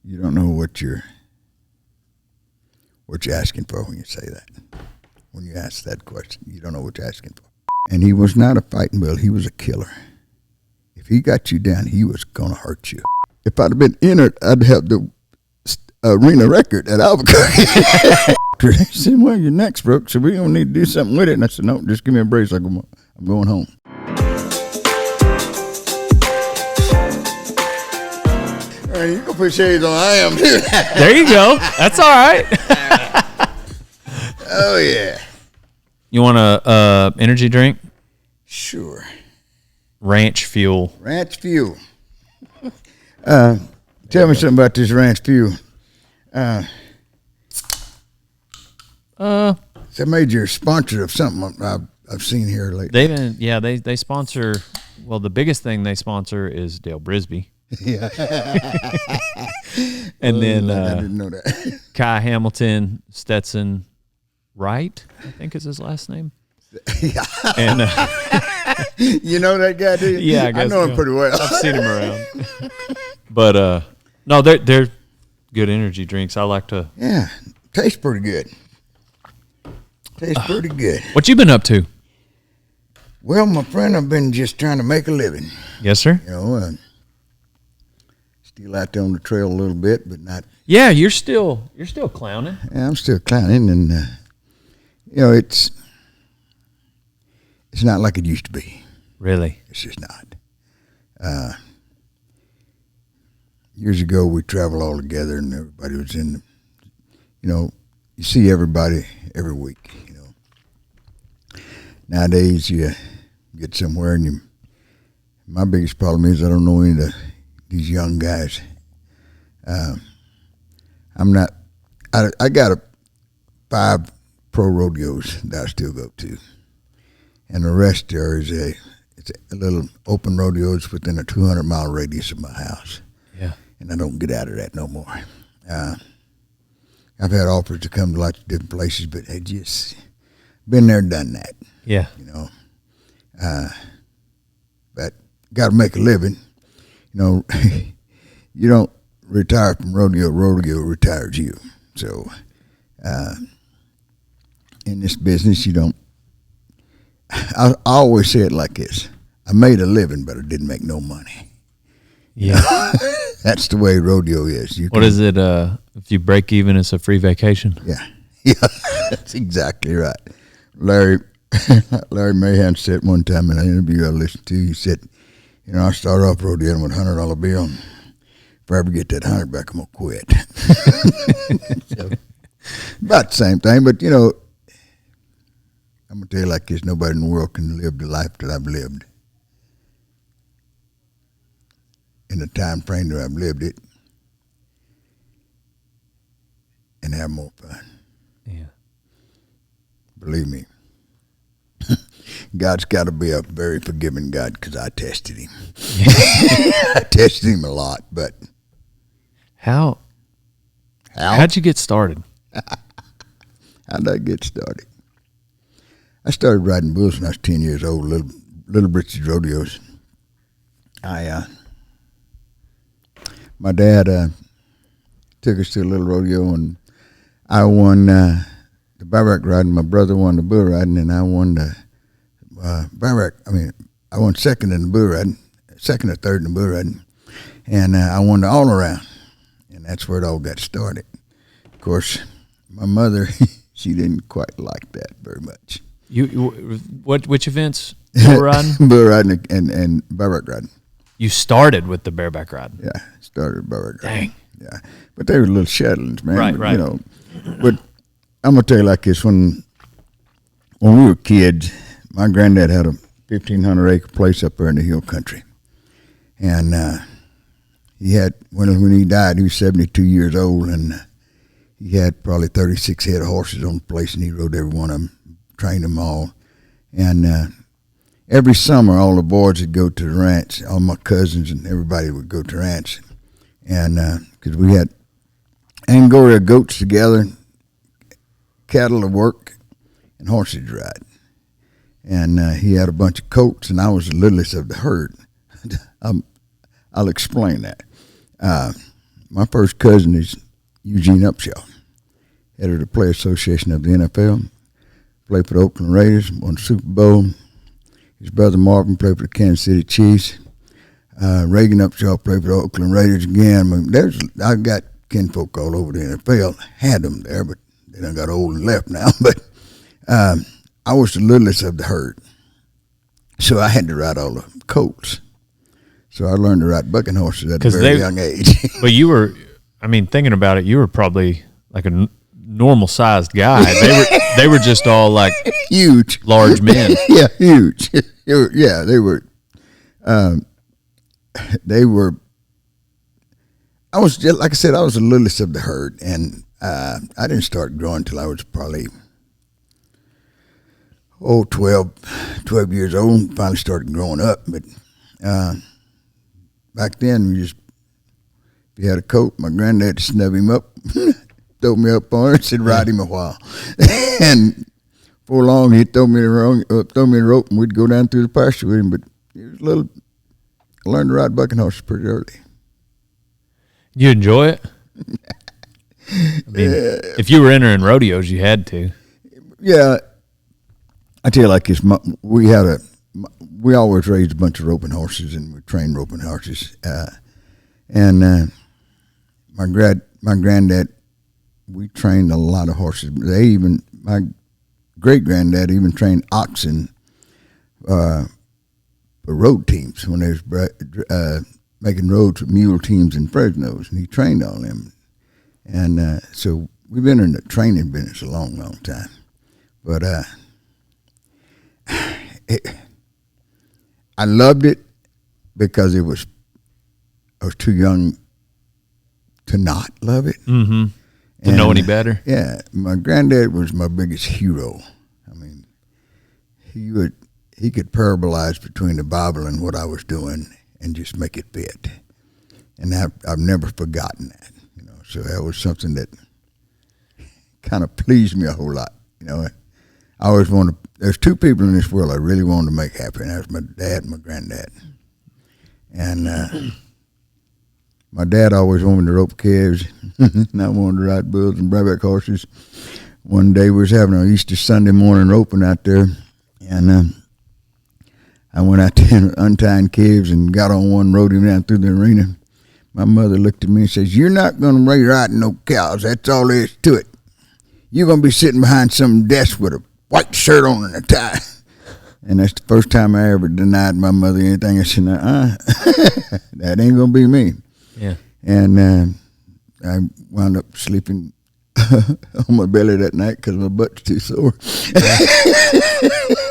You don't know what you're asking for when you say that. When you ask that question, you don't know what you're asking for. And he was not a fighting bull. He was a killer. If he got you down, he was going to hurt you. If I'd have been entered, I'd have the arena record at Albuquerque. He said, well, your neck's broke, so we're going to need to do something with it. And I said, no, just give me a brace. I'm going home. You can put shades on. I am too. There you go. That's all right. Oh, yeah. You want a energy drink? Sure. Ranch Fuel. Ranch Fuel. Tell me something about this Ranch Fuel. It's a major sponsor of something I've seen here lately. They sponsor. Well, the biggest thing they sponsor is Dale Brisby. Yeah. And then I didn't know that. Kai Hamilton, Stetson Wright, I think is his last name. Yeah. And you know that guy, do you? Yeah, I guess know him pretty well. I've seen him around. But no, they're good energy drinks. I like to. Yeah, tastes pretty good. Tastes pretty good. What you been up to? Well, my friend, I've been just trying to make a living. Yes, sir. You know, still out there on the trail a little bit, but not. Yeah, you're still clowning. Yeah, I'm still clowning, and you know, it's not like it used to be. Really? It's just not. Years ago, we traveled all together, and everybody was in. You know, you see everybody every week. You know, nowadays you get somewhere, and my biggest problem is I don't know any of these young guys. I'm not. I got 5 pro rodeos that I still go to, and the rest there is it's a little open rodeos within a 200-mile radius of my house. Yeah, and I don't get out of that no more. I've had offers to come to lots of different places, but they just been there, done that. Yeah, you know. But got to make a living. You know, you don't retire from rodeo. Rodeo retires you. So, in this business, you don't. I always say it like this: I made a living, but I didn't make no money. Yeah, that's the way rodeo is. What is it? If you break even, it's a free vacation. Yeah, that's exactly right. Larry Mahan said one time in an interview I listened to. He said, "You know, I started off rodeoing with $100 bill. And if I ever get that 100 back, I'm gonna quit." So, about the same thing, but you know, I'm gonna tell you like this: nobody in the world can live the life that I've lived in the time frame that I've lived it and have more fun. Yeah, believe me. God's got to be a very forgiving God because I tested him. I tested him a lot, but how'd you get started? How'd I get started? I started riding bulls when I was 10 years old, little Britches rodeos. My dad took us to a little rodeo, and I won the barrack riding. My brother won the bull riding, and I won the barrack. I won second in the bull riding, second or third in the bull riding, and I won the all around, and that's where it all got started. Of course, my mother, she didn't quite like that very much. Which events? Bull riding? Bull riding and barrack riding. You started with the bareback riding. Yeah, started with barrack riding. Dang. Yeah, but they were little shetlands, man. Right. You know, but I'm gonna tell you like this: when we were kids, my granddad had a 1,500-acre place up there in the hill country, and he had when he died, he was 72 years old, and he had probably 36 head of horses on the place, and he rode every one of them, trained them all, and every summer all the boys would go to the ranch. All my cousins and everybody would go to the ranch, and because we had Angora goats together, cattle to work, and horses to ride. And he had a bunch of colts, and I was the littlest of the herd. I'll explain that. my first cousin is Eugene Upshaw, head of the Player Association of the NFL. Played for the Oakland Raiders, won the Super Bowl. His brother Marvin played for the Kansas City Chiefs. Reagan Upshaw played for the Oakland Raiders again. I mean, I got kinfolk all over the NFL. Had them there, but they done got old and left now. But I was the littlest of the herd, so I had to ride all the colts. So I learned to ride bucking horses at a very young age. But you were, I mean, thinking about it, you were probably like a normal sized guy. They were just all like huge, large men. Yeah, huge. They were. I was just, like I said, I was the littlest of the herd, and I didn't start growing until I was probably 12 years old. Finally started growing up, but back then if you had a coat, my granddad would snub him up, throw me up on it, and said ride him a while, and before long he'd throw me the rope, and we'd go down through the pasture with him. But it was a little. I learned to ride bucking horses pretty early. You enjoy it? I mean, if you were entering rodeos, you had to. Yeah, I tell you like this. We always raised a bunch of roping horses, and we trained roping horses. And my granddad, we trained a lot of horses. My great granddad even trained oxen for road teams when they was making roads with mule teams in Fresno's, and he trained all them. And so we've been in the training business a long, long time. But I loved it because I was too young to not love it. Mm-hmm. To know any better. Yeah, my granddad was my biggest hero. I mean, he could parabolize between the Bible and what I was doing and just make it fit. And I've never forgotten that. So that was something that kind of pleased me a whole lot. I always wanted. There's two people in this world I really wanted to make happy, and that was my dad and my granddad. And my dad always wanted me to rope calves, and I wanted to ride bulls and bareback horses. One day we was having an Easter Sunday morning roping out there, and I went out there untying calves and got on one, rode him down through the arena. My mother looked at me and says, "You're not going to be riding no cows. That's all there is to it. You're going to be sitting behind some desk with a white shirt on and a tie." And that's the first time I ever denied my mother anything. I said, that ain't going to be me. Yeah. And I wound up sleeping on my belly that night because my butt's too sore.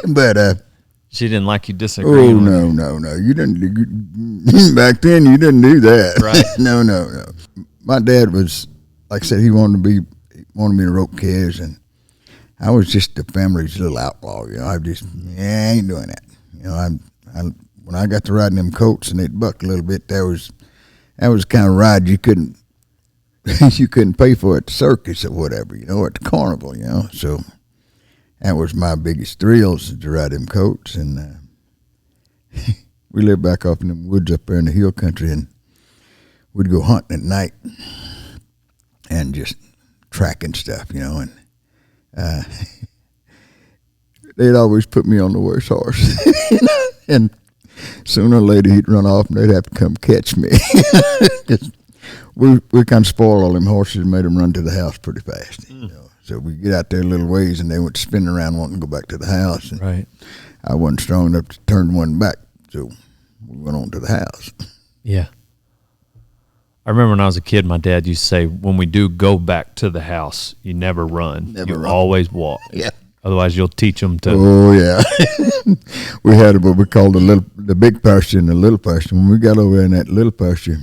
But she didn't like you disagreeing. Oh, no. You didn't. Back then, you didn't do that. Right. No. My dad was, like I said, he wanted me to rope calves, and I was just the family's little outlaw. I ain't doing that. When I got to riding them colts and they'd buck a little bit, that was the kind of ride you couldn't pay for at the circus or whatever, or at the carnival, So that was my biggest thrills, to ride them colts. And we lived back off in the woods up there in the hill country, and we'd go hunting at night and just tracking stuff, and they'd always put me on the worst horse. And sooner or later he'd run off and they'd have to come catch me. we kind of spoiled all them horses and made them run to the house pretty fast. So we get out there a little ways and they went spinning around wanting to go back to the house. And right. I wasn't strong enough to turn one back, so we went on to the house. Yeah. I remember when I was a kid, my dad used to say, when we do go back to the house, you never run. You always walk. Yeah. Otherwise, you'll teach them to. Oh, yeah. We had what we called the big pasture and the little pasture. When we got over there in that little pasture,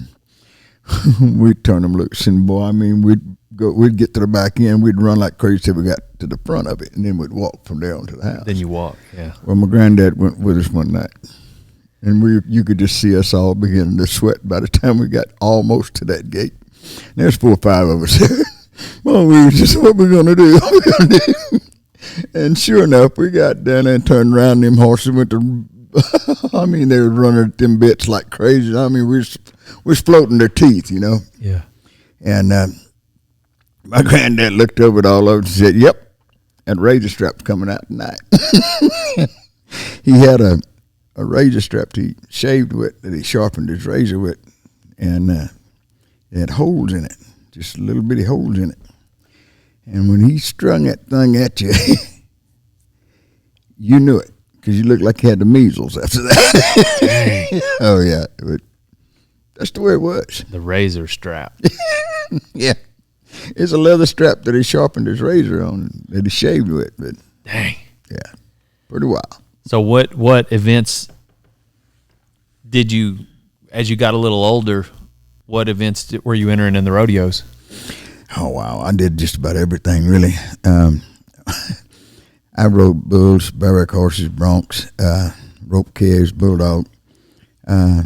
we'd turn them loose. And, boy, I mean, we'd get to the back end. We'd run like crazy till we got to the front of it, and then we'd walk from there onto the house. Then you walk, yeah. Well, my granddad went with us one night, and you could just see us all beginning to sweat by the time we got almost to that gate. And there's 4 or 5 of us there. Well, we were just, what we going to do? What we going to do? And sure enough, we got down there and turned around. Them horses went to, I mean, they were running at them bits like crazy. I mean, we was floating their teeth, Yeah. And my granddad looked over it all over and said, "Yep, that razor strap's coming out tonight." He had a razor strap he shaved with that he sharpened his razor with, and it had holes in it, just little bitty holes in it. And when he strung that thing at you, you knew it because you looked like you had the measles after that. Dang. Oh, yeah. That's the way it was. The razor strap. Yeah. It's a leather strap that he sharpened his razor on that he shaved with. But Dang. yeah, pretty wild. So what events did you, as you got a little older, what events were you entering in the rodeos? Oh, wow. I did just about everything, really. I rode bulls, barrack horses, broncs, rope kegs, bulldog. I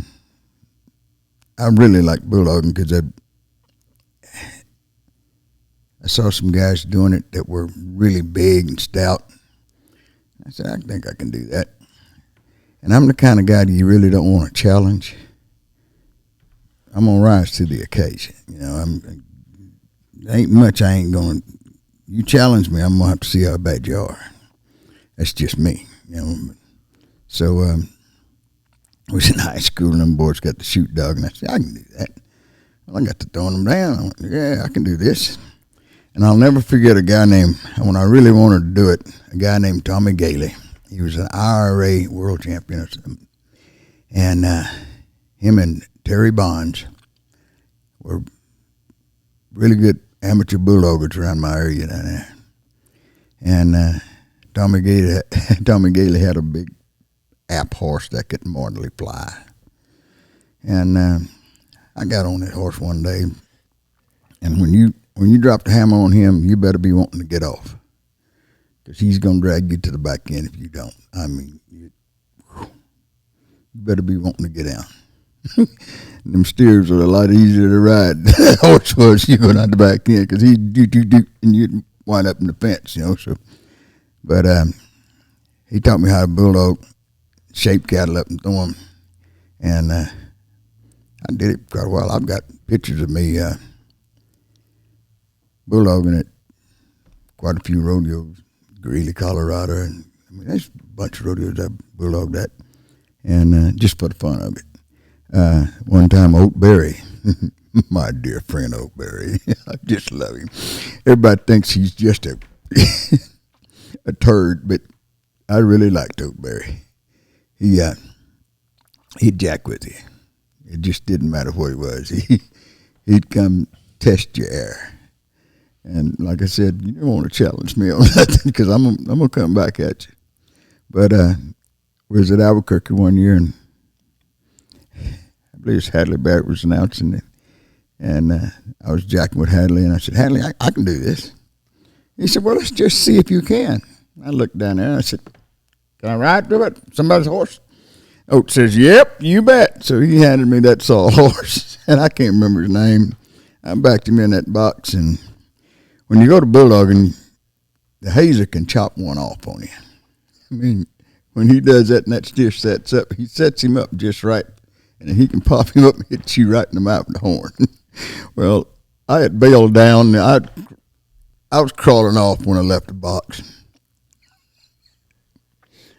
really like bulldogging because I saw some guys doing it that were really big and stout. I said, I think I can do that. And I'm the kind of guy that you really don't want to challenge. I'm going to rise to the occasion. You know, ain't much I ain't going to. You challenge me, I'm going to have to see how bad you are. That's just me, you know. So I was in high school and them boys got the shoot dog, and I said, I can do that. Well, I got to throwing them down. I went, yeah, I can do this. And I'll never forget a guy named, when I really wanted to do it, a guy named Tommy Gailey. He was an IRA world champion or something. And him and Terry Bonds were really good amateur bulldoggers around my area down there. And Tommy Gailey had a big app horse that could mortally fly. And I got on that horse one day, and when you drop the hammer on him, you better be wanting to get off, because he's going to drag you to the back end if you don't. I mean, you better be wanting to get down. Them steers were a lot easier to ride than that horse was. You go down the back end because he'd do, and you'd wind up in the fence, you know. So, but he taught me how to bulldog, shape cattle up and throw them, and I did it for quite a while. I've got pictures of me bulldogging at quite a few rodeos, Greeley, Colorado, and I mean there's a bunch of rodeos I bulldogged at, and just for the fun of it. One time, Oakberry, my dear friend Oakberry, I just love him. Everybody thinks he's just a turd, but I really liked Oakberry. He'd jack with you. It just didn't matter what he was. He'd come test your air. And like I said, you don't want to challenge me on nothing because I'm gonna come back at you. But we was at Albuquerque one year, and I believe it's Hadley Barrett was announcing it. And I was jacking with Hadley, and I said, Hadley, I can do this. He said, well, let's just see if you can. I looked down there, and I said, can I ride to it? Somebody's horse? Oak says, yep, you bet. So he handed me that saw horse, and I can't remember his name. I backed him in that box, and when you go to bulldogging, the hazer can chop one off on you. I mean, when he does that and that steer sets up, he sets him up just right, and he can pop him up and hit you right in the mouth with the horn. Well, I had bailed down. I was crawling off when I left the box.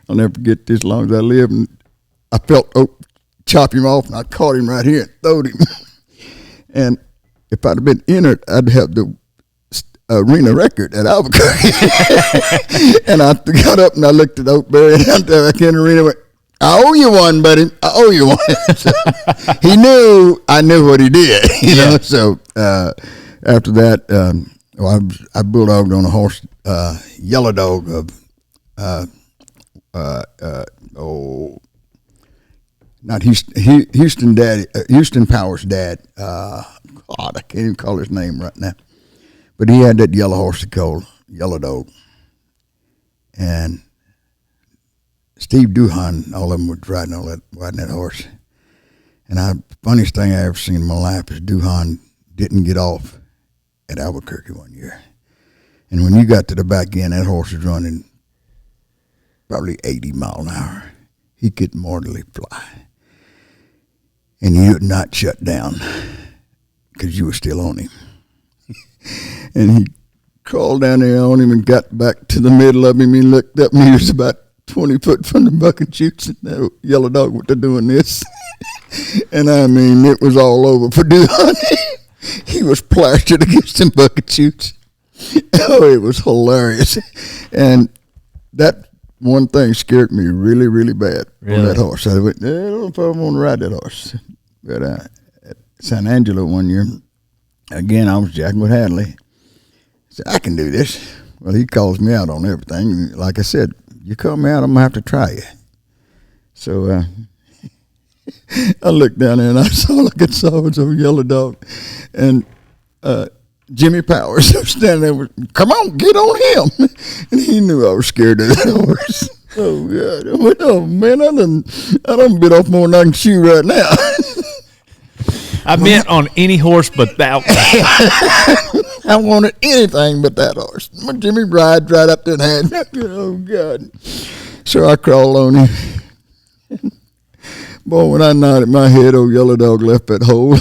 I'll never forget this as long as I live. And I felt Oak chop him off, and I caught him right here and throwed him. And if I'd have been entered, I'd have the arena record at Albuquerque. And I got up and I looked at Oakberry, and I back in the arena and went, I owe you one, buddy. I owe you one. So he knew I knew what he did, you know. So after that, I bulldogged on a horse, Yellow Dog of not Houston Daddy, Houston Power's dad. God, I can't even call his name right now. But he had that yellow horse called Yellow Dog, and Steve Duhan, all of them was riding that horse. And the funniest thing I ever seen in my life is Duhan didn't get off at Albuquerque one year. And when you got to the back end, that horse was running probably 80 miles an hour. He could mortally fly. And he would not shut down. because you were still on him. And he crawled down there on him and got back to the middle of him. He looked up and he was about 20 foot from the bucket chutes. And that yellow dog was doing this. And I mean, it was all over for Dude. He was plastered against them bucket chutes. Oh, it was hilarious. And that one thing scared me really, really bad on that horse. I went, I don't know if I want to ride that horse. But at San Angelo one year, again, I was jacking with Hadley. I said, I can do this. Well, he calls me out on everything. Like I said, you call me out, I'm going to have to try you. So I looked down there and I saw was a yellow dog. And Jimmy Powers was standing there with, come on, get on him. And he knew I was scared of that horse. Oh, God. I went, oh, man, I done bit off more than I can chew right now. I meant on any horse but that one. I wanted anything but that horse. Jimmy rides right up there and had, oh, God. So I crawled on him. Boy, when I nodded my head, old yellow dog left that hole.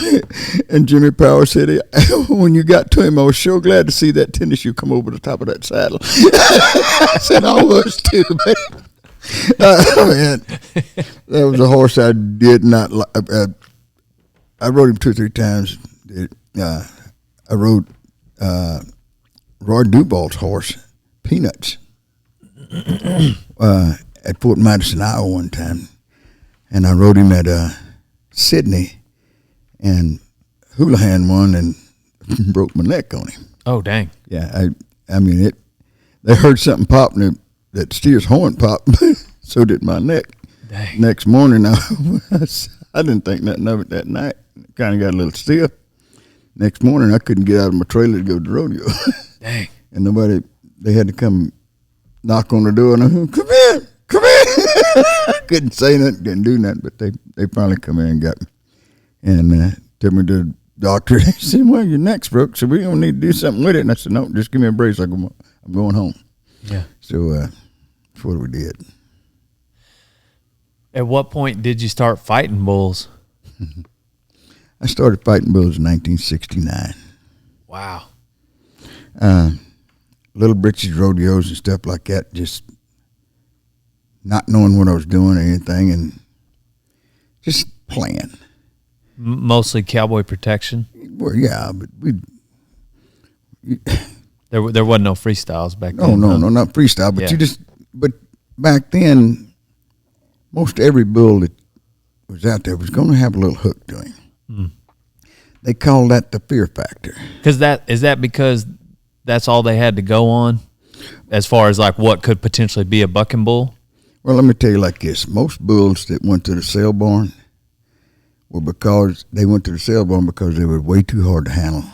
And Jimmy Power said, when you got to him, I was sure glad to see that tennis shoe come over the top of that saddle. I said, I was too, man. Man, that was a horse I did not like. I rode him 2 or 3 times. I rode Roy Duval's horse, Peanuts, at Fort Madison, Iowa one time. And I rode him at Sydney, and Houlihan won and broke my neck on him. Oh, dang. Yeah, I mean, they heard something pop, and that steer's horn popped, so did my neck. Dang. Next morning, I didn't think nothing of it that night. Kind of got a little stiff. Next morning, I couldn't get out of my trailer to go to the rodeo. Dang. And they had to come knock on the door, and I went, come in. I couldn't say nothing, didn't do nothing, but they finally come in and got me. And took me to the doctor. They said, well, your neck's broke, so we're going to need to do something with it. And I said, no, just give me a brace. I'm going home. Yeah. So that's what we did. At what point did you start fighting bulls? I started fighting bulls in 1969. Wow. Little britches rodeos and stuff like that, just not knowing what I was doing or anything, and just playing. Mostly cowboy protection? Well, yeah, but There wasn't no freestyles back then. No, not freestyle, but Yeah. but back then, most every bull that was out there was going to have a little hook to him. Mm. They called that the fear factor. Is that because that's all they had to go on as far as like what could potentially be a bucking bull? Well, let me tell you like this. Most bulls that went to the sale barn were because they went to the sale barn because they were way too hard to handle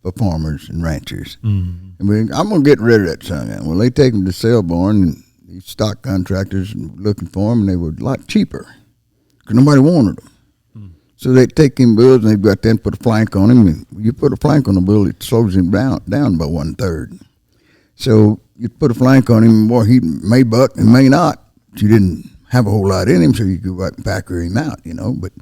for farmers and ranchers. Mm. I mean, I'm going to get rid of that son. Well, they take them to the sale barn, and these stock contractors were looking for them, and they were a lot cheaper because nobody wanted them. Mm. So they take him bulls, and they've got them put a flank on him. And you put a flank on a bull, it slows him down by 1/3. So you put a flank on him, boy, he may buck and may not. You didn't have a whole lot in him, so you could right and packer him out, But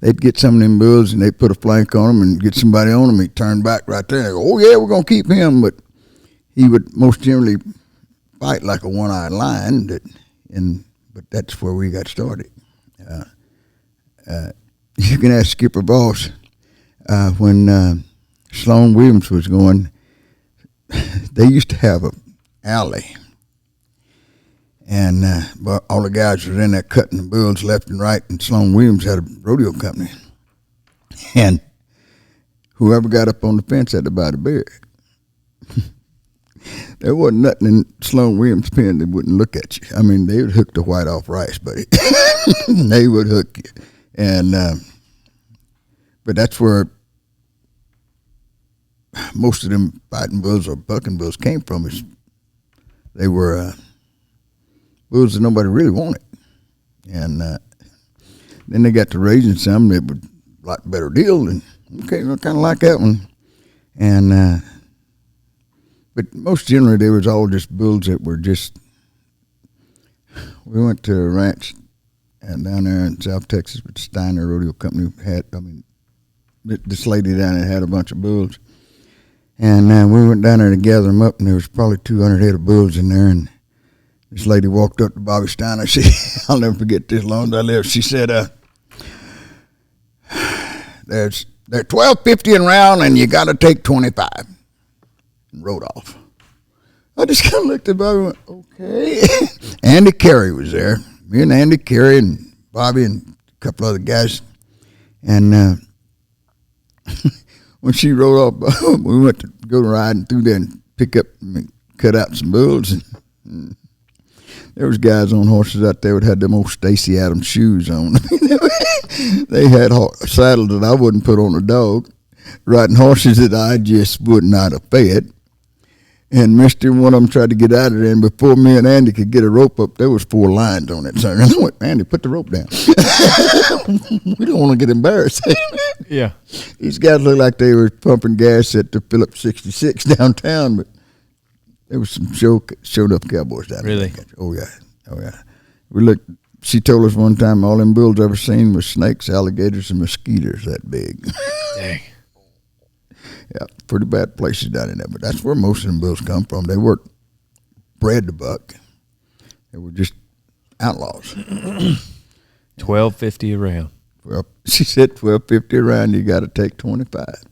they'd get some of them bulls, and they'd put a flank on him and get somebody on him. He'd turn back right there and they go, oh, yeah, we're going to keep him. But he would most generally fight like a one-eyed lion, but that's where we got started. You can ask Skipper Boss when Sloan Williams was going, they used to have an alley. And but all the guys was in there cutting the bulls left and right, and Sloan Williams had a rodeo company. And whoever got up on the fence had to buy the beer. There wasn't nothing in Sloan Williams' pen that wouldn't look at you. I mean, they would hook the white off rice, buddy. They would hook you. And but that's where most of them fighting bulls or bucking bulls came from. Is they were bulls that nobody really wanted. And then they got to raising some that would like a better deal. And okay, I kind of like that one. And but most generally, they was all just bulls that were just. We went to a ranch and down there in South Texas with the Steiner Rodeo Company this lady down there had a bunch of bulls. And we went down there to gather them up, and there was probably 200 head of bulls in there. And this lady walked up to Bobby Steiner. I'll never forget this long as I live. She said, they're $12.50 in round, and you got to take 25. And rode off. I just kind of looked at Bobby and went, okay. Andy Carey was there. Me and Andy Carey and Bobby and a couple other guys. And when she rode off, we went to go riding through there and pick up and cut out some bulls. And there was guys on horses out there that had them old Stacey Adams shoes on. They had saddles that I wouldn't put on a dog, riding horses that I just would not have fed. And one of them tried to get out of there, and before me and Andy could get a rope up, there was 4 lines on it. So I went, Andy, put the rope down. We don't want to get embarrassed. Yeah. These guys looked like they were pumping gas at the Phillips 66 downtown, but there was some showed up cowboys down there. Really? Oh, yeah. We looked. She told us one time all them bulls ever seen was snakes, alligators, and mosquitoes that big. Dang. Yeah, pretty bad places down in there, but that's where most of them bulls come from. They weren't bred to buck. They were just outlaws. $12.50 a round. Well, she said $12.50 a round. You got to take 25. That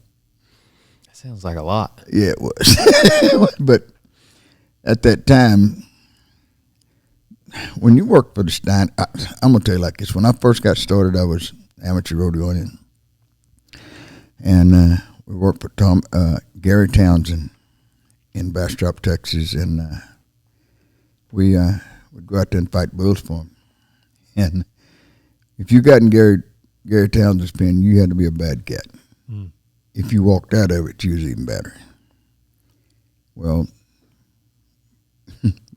sounds like a lot. Yeah, it was. But at that time, when you work for the Stein, I'm gonna tell you like this. When I first got started, I was amateur rodeoing, and we worked for Gary Townsend in Bastrop, Texas, and we would go out there and fight bulls for him. And if you got in Gary Townsend's pen, you had to be a bad cat. Mm. If you walked out of it, you was even better. Well,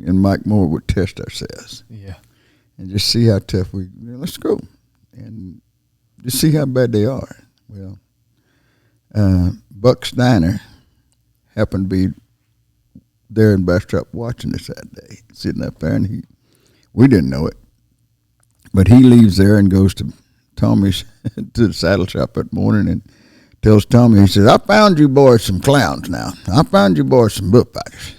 and Mike Moore would test ourselves. Yeah. And just see how tough let's go. And just see how bad they are. Well, Buck Steiner happened to be there in Bastrop watching us that day, sitting up there, and we didn't know it. But he leaves there and goes to Tommy's, to the saddle shop that morning, and tells Tommy, he says, I found you boys some clowns now. I found you boys some bullfighters.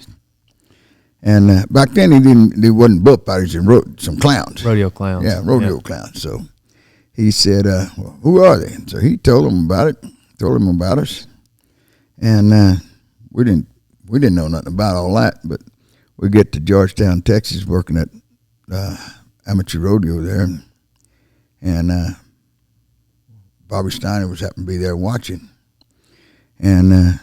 And back then they wasn't bullfighters, and some clowns. Rodeo clowns. Yeah, rodeo clowns. So he said, well, who are they? And so he told him about it, told him about us. And we didn't know nothing about all that, but we get to Georgetown, Texas, working at amateur rodeo there. And Bobby Steiner happened to be there watching. And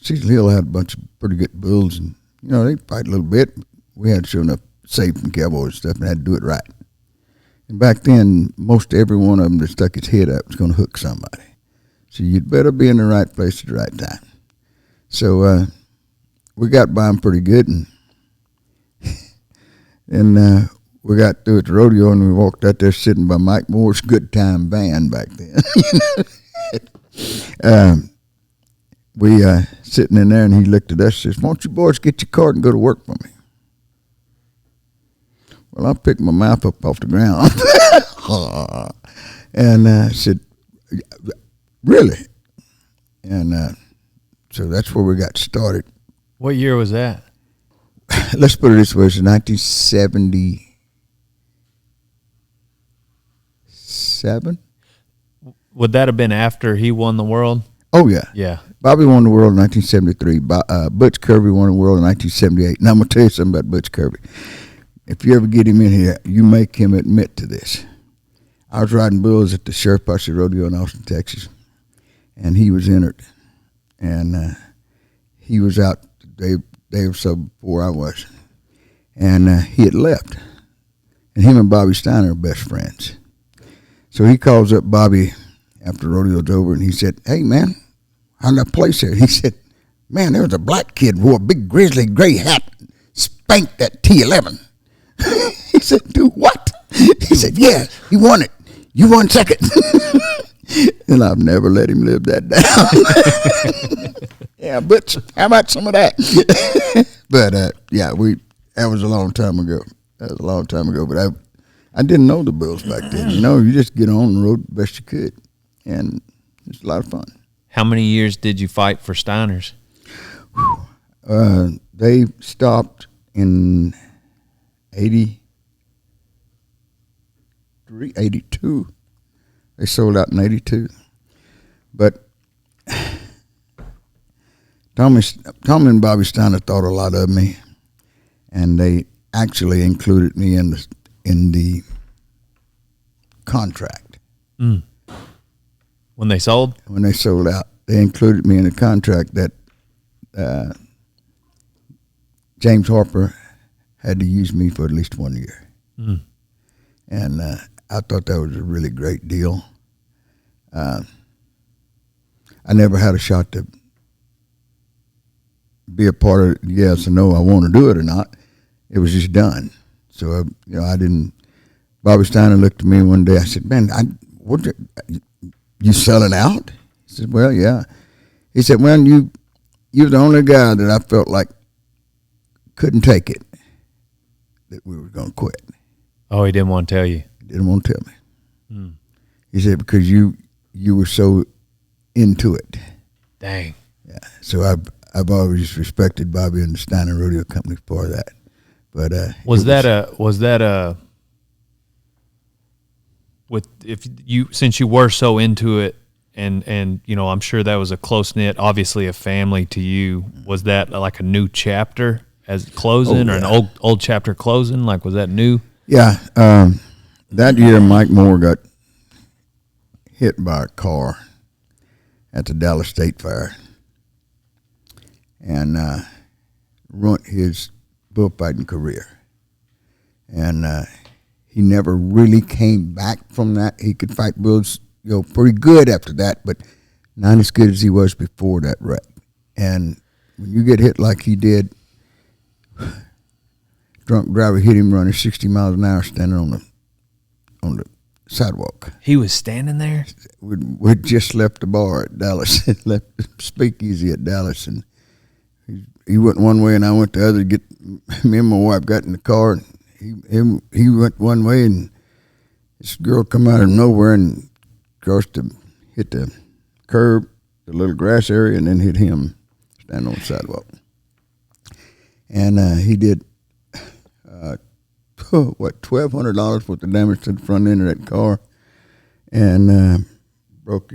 Cecil Hill had a bunch of pretty good bulls, and they fight a little bit. We had sure enough safe from cowboys and stuff, and had to do it right. And back then, most every one of them that stuck his head up was going to hook somebody. So you'd better be in the right place at the right time. So we got by them pretty good, and we got through at the rodeo, and we walked out there sitting by Mike Moore's Good Time band back then. We sitting in there, and he looked at us and says, why don't you boys get your cart and go to work for me? Well, I picked my mouth up off the ground and said, really? And so that's where we got started. What year was that? Let's put it this way. It was 1977. Would that have been after he won the world? Oh, yeah. Yeah. Bobby won the world in 1973. Butch Kirby won the world in 1978. And I'm going to tell you something about Butch Kirby. If you ever get him in here, you make him admit to this. I was riding bulls at the Sheriff Posse Rodeo in Austin, Texas, and he was entered. And he was out the day or so before I was. And he had left. And him and Bobby Steiner are best friends. So he calls up Bobby after the rodeo's over, and he said, hey, man, how'd that place there? He said, man, there was a black kid who wore a big grizzly gray hat, spanked that T11. He said, do what? He said, yeah, he won it. You won second. And I've never let him live that down. Yeah, but how about some of that? But, yeah, that was a long time ago. But I didn't know the Bulls back then. You just get on the road the best you could, and it's a lot of fun. How many years did you fight for Steiners? They stopped in 83, 82. They sold out in 82. But Tommy and Bobby Steiner thought a lot of me, and they actually included me in the contract. Mm. When they sold? When they sold out, they included me in the contract that James Harper had to use me for at least 1 year. Mm. And I thought that was a really great deal. I never had a shot to be a part of it, yes or no, I want to do it or not. It was just done. So, I didn't. Bobby Steiner looked at me one day. I said, man, you selling out? He said, well, yeah. He said, well, you're the only guy that I felt like couldn't take it, that we were going to quit. Oh, he didn't want to tell you? He didn't want to tell me. Mm. He said, because you were so into it. Dang. Yeah. So I've always respected Bobby and the Steiner Rodeo Company for that. But since you were so into it, and I'm sure that was a close knit, obviously a family to you. Was that like a new chapter as closing, or an old chapter closing? Like, was that new? Yeah. That year, Mike Moore got hit by a car at the Dallas State Fair, and ruined his bullfighting career. And he never really came back from that. He could fight bulls, pretty good after that, but not as good as he was before that wreck. And when you get hit like he did, drunk driver hit him running 60 miles an hour standing on the sidewalk. He was standing there? We just left the bar at Dallas, left the speakeasy at Dallas, and he went one way and I went the other. Me and my wife got in the car, and he went one way, and this girl come out of nowhere and hit the curb, the little grass area, and then hit him standing on the sidewalk. And he did $1,200 worth of damage to the front end of that car, and broke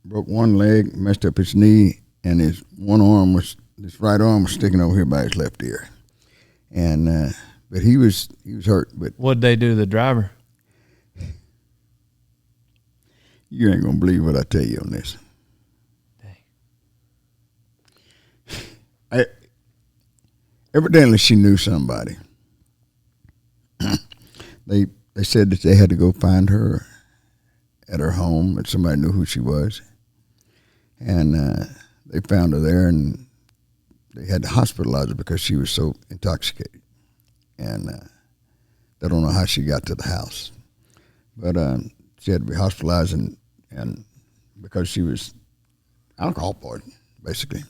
one leg, messed up his knee, and his right arm was sticking over here by his left ear. And but he was hurt. But what'd they do to the driver? You ain't gonna believe what I tell you on this. Dang. Evidently she knew somebody. They said that they had to go find her at her home, and somebody knew who she was. And they found her there, and they had to hospitalize her because she was so intoxicated. And they don't know how she got to the house. But she had to be hospitalized, and because she was alcohol poisoned, basically.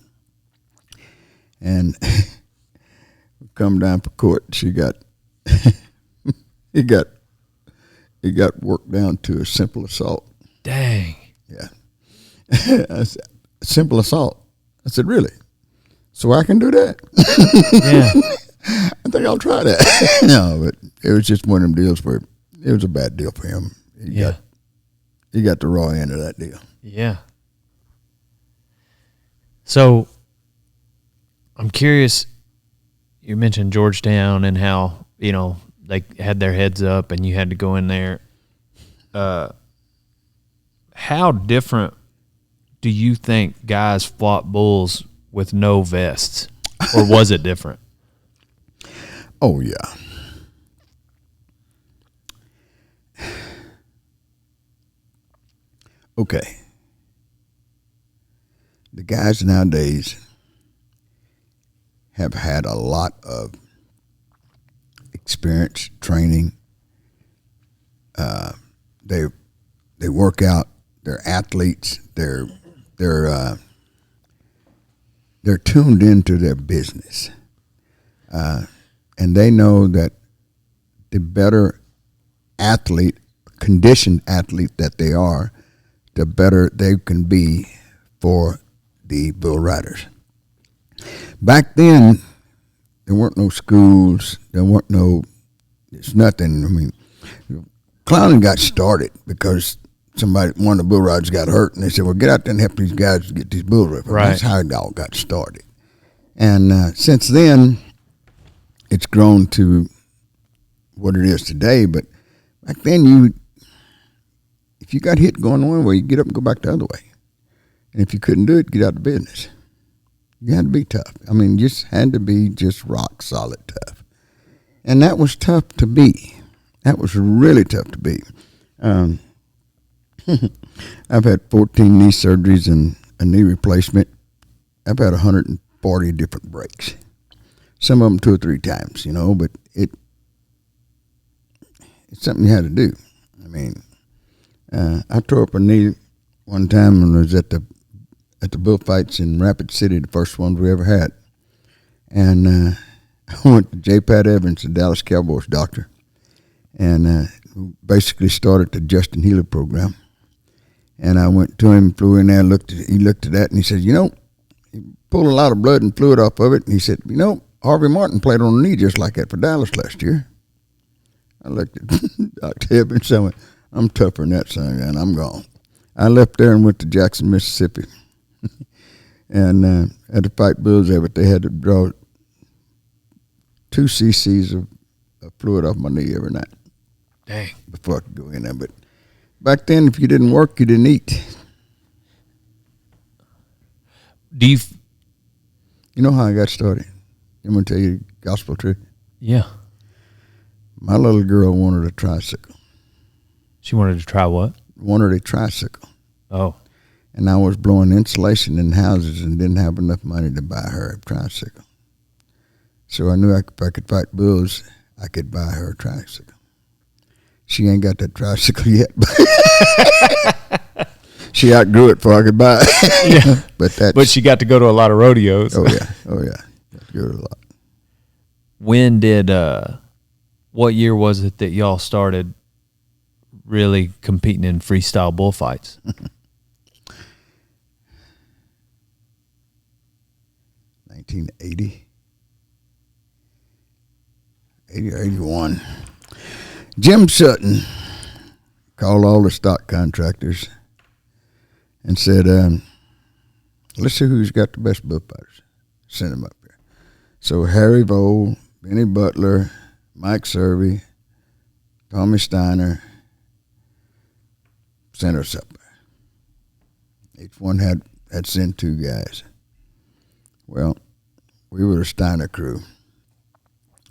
And come down for court, she got it got worked down to a simple assault. Dang. Yeah. I said, simple assault. I said, really? So I can do that? Yeah. I think I'll try that. No, but it was just one of them deals where it was a bad deal for him. He got the raw end of that deal. Yeah. So I'm curious, you mentioned Georgetown and how, they had their heads up and you had to go in there. How different do you think guys fought bulls with no vests? Or was it different? Oh, yeah. Okay. The guys nowadays have had a lot of experience, training. They work out. They're athletes. They're tuned into their business, and they know that the better athlete, conditioned athlete that they are, the better they can be for the bull riders. Back then, there weren't no schools. It's nothing. I mean, clowning got started because one of the bull riders got hurt, and they said, well, get out there and help these guys get these bull riders. Right. That's how it all got started. And since then, it's grown to what it is today. But back then, if you got hit going one way, you get up and go back the other way. And if you couldn't do it, get out of business. You had to be tough. I mean, you just had to be just rock solid tough. And that was tough to be. That was really tough to be. I've had 14 knee surgeries and a knee replacement. I've had 140 different breaks. Some of them 2 or 3 times, but it's something you had to do. I mean, I tore up a knee one time when I was at the bullfights in Rapid City, the first ones we ever had. And I went to J. Pat Evans, the Dallas Cowboys doctor, and basically started the Justin Healy program. And I went to him, flew in there, he looked at that, and he said, he pulled a lot of blood and fluid off of it. And he said, Harvey Martin played on the knee just like that for Dallas last year. I looked at Dr. Evans and I went, I'm tougher than that, son, and I'm gone. I left there and went to Jackson, Mississippi. And had to fight bulls there, but they had to draw 2 cc's of fluid off my knee every night. Dang. Before I could go in there. But back then, if you didn't work, you didn't eat. Do you... You know how I got started? I'm going to tell you a gospel truth. Yeah. My little girl wanted a tricycle. She wanted to try what? Wanted a tricycle. Oh. And I was blowing insulation in houses and didn't have enough money to buy her a tricycle. So I knew if I could fight bulls, I could buy her a tricycle. She ain't got that tricycle yet. She outgrew it before I could buy it. Yeah. But she got to go to a lot of rodeos. Oh, yeah. Got to go to a lot. When did, what year was it that y'all started really competing in freestyle bullfights? 1980. 80 or 81. Jim Sutton called all the stock contractors and said, let's see who's got the best bullfighters. Send them up here. So Harry Vole, Benny Butler, Mike Servey, Tommy Steiner sent us up there. Each one had sent 2 guys. Well, we were the Steiner crew.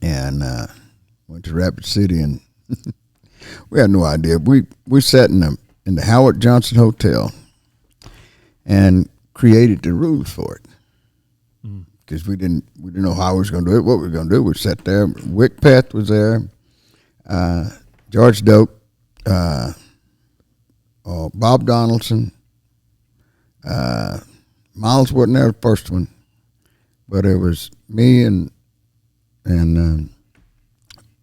And went to Rapid City, and we had no idea. We sat in the Howard Johnson Hotel and created the rules for it because we didn't know how we was going to do it, what we were going to do. We sat there. Wick Peth was there, George Doak, Bob Donaldson, Miles wasn't there the first one, but it was me and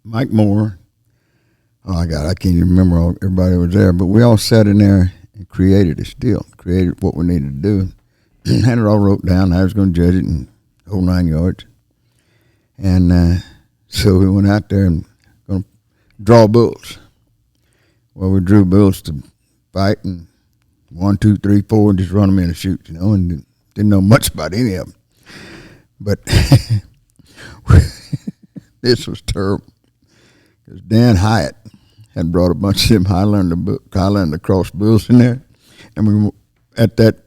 Mike Moore. Oh, I can't even remember everybody was there, but we all sat in there and created this deal, created what we needed to do. Had it all wrote down. I was going to judge it and whole 9 yards. And so we went out there and going to draw bulls. Well, we drew bulls to fight, and 1, 2, 3, 4, and just run them in and shoot, and didn't know much about any of them. But this was terrible because Dan Hyatt had brought a bunch of them Highlander Cross bulls in there, and we were at that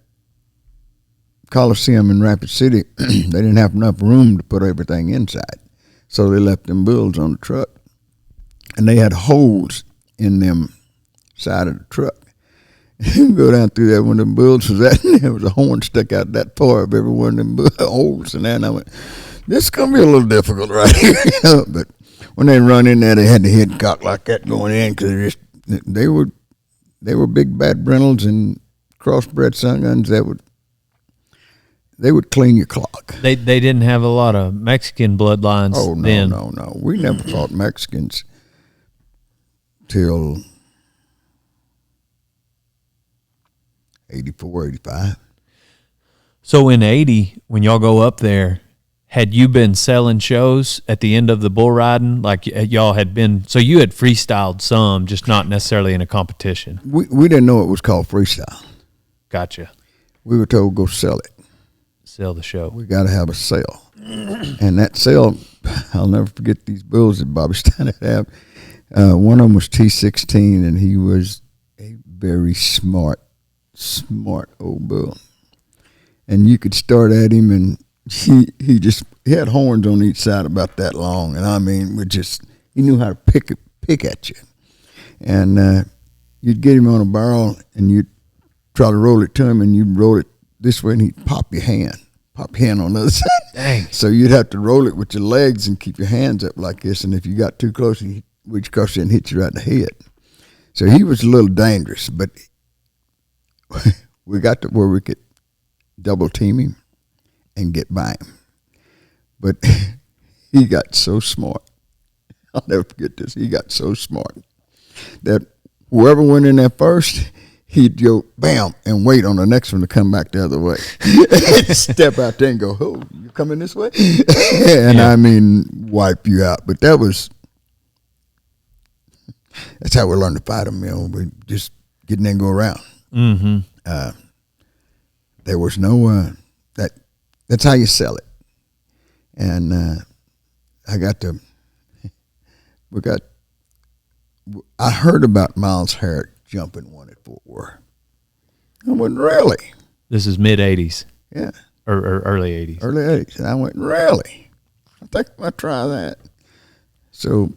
Coliseum in Rapid City. They didn't have enough room to put everything inside, so they left them bulls on the truck, and they had holes in them side of the truck. You go down through there when the bulls was at, and there was a horn stuck out that far of every one of them holes in there, and I went, this is going to be a little difficult right here, But when they run in there, they had the head cocked like that going in because they were big bad brindles and crossbred sun guns they would clean your clock. They didn't have a lot of Mexican bloodlines. Oh no, then. no. We never fought Mexicans till 84, 85. So in 80, when y'all go up there, had you been selling shows at the end of the bull riding? Like y'all had been, so you had freestyled some, just not necessarily in a competition. We didn't know it was called freestyle. Gotcha. We were told go sell it. Sell the show. We got to have a sale. And that sale, I'll never forget these bulls that Bobby Stein had. One of them was T16, and he was a very smart old bull. And you could start at him, and he had horns on each side about that long, and I mean, he knew how to pick at you. And you'd get him on a barrel, and you'd try to roll it to him, and you'd roll it this way, and he'd pop your hand on the other side. Dang. So you'd have to roll it with your legs and keep your hands up like this, and if you got too close, he'd reach across you and hit you right in the head. So he was a little dangerous, but we got to where we could double team him and get by him. But he got so smart. I'll never forget this. He got so smart that whoever went in there first, he'd go bam and wait on the next one to come back the other way. Step out there and go, oh, you coming this way? And I mean, wipe you out. But that's how we learned to fight them. We just get in there and go around. Mm-hmm. There was no that's how you sell it. And I heard about Miles Harriott jumping one at Fort Worth. I went, really? This is mid 80s. Yeah. Or early 80s. Early 80s. And I went, really? I think I might try that. So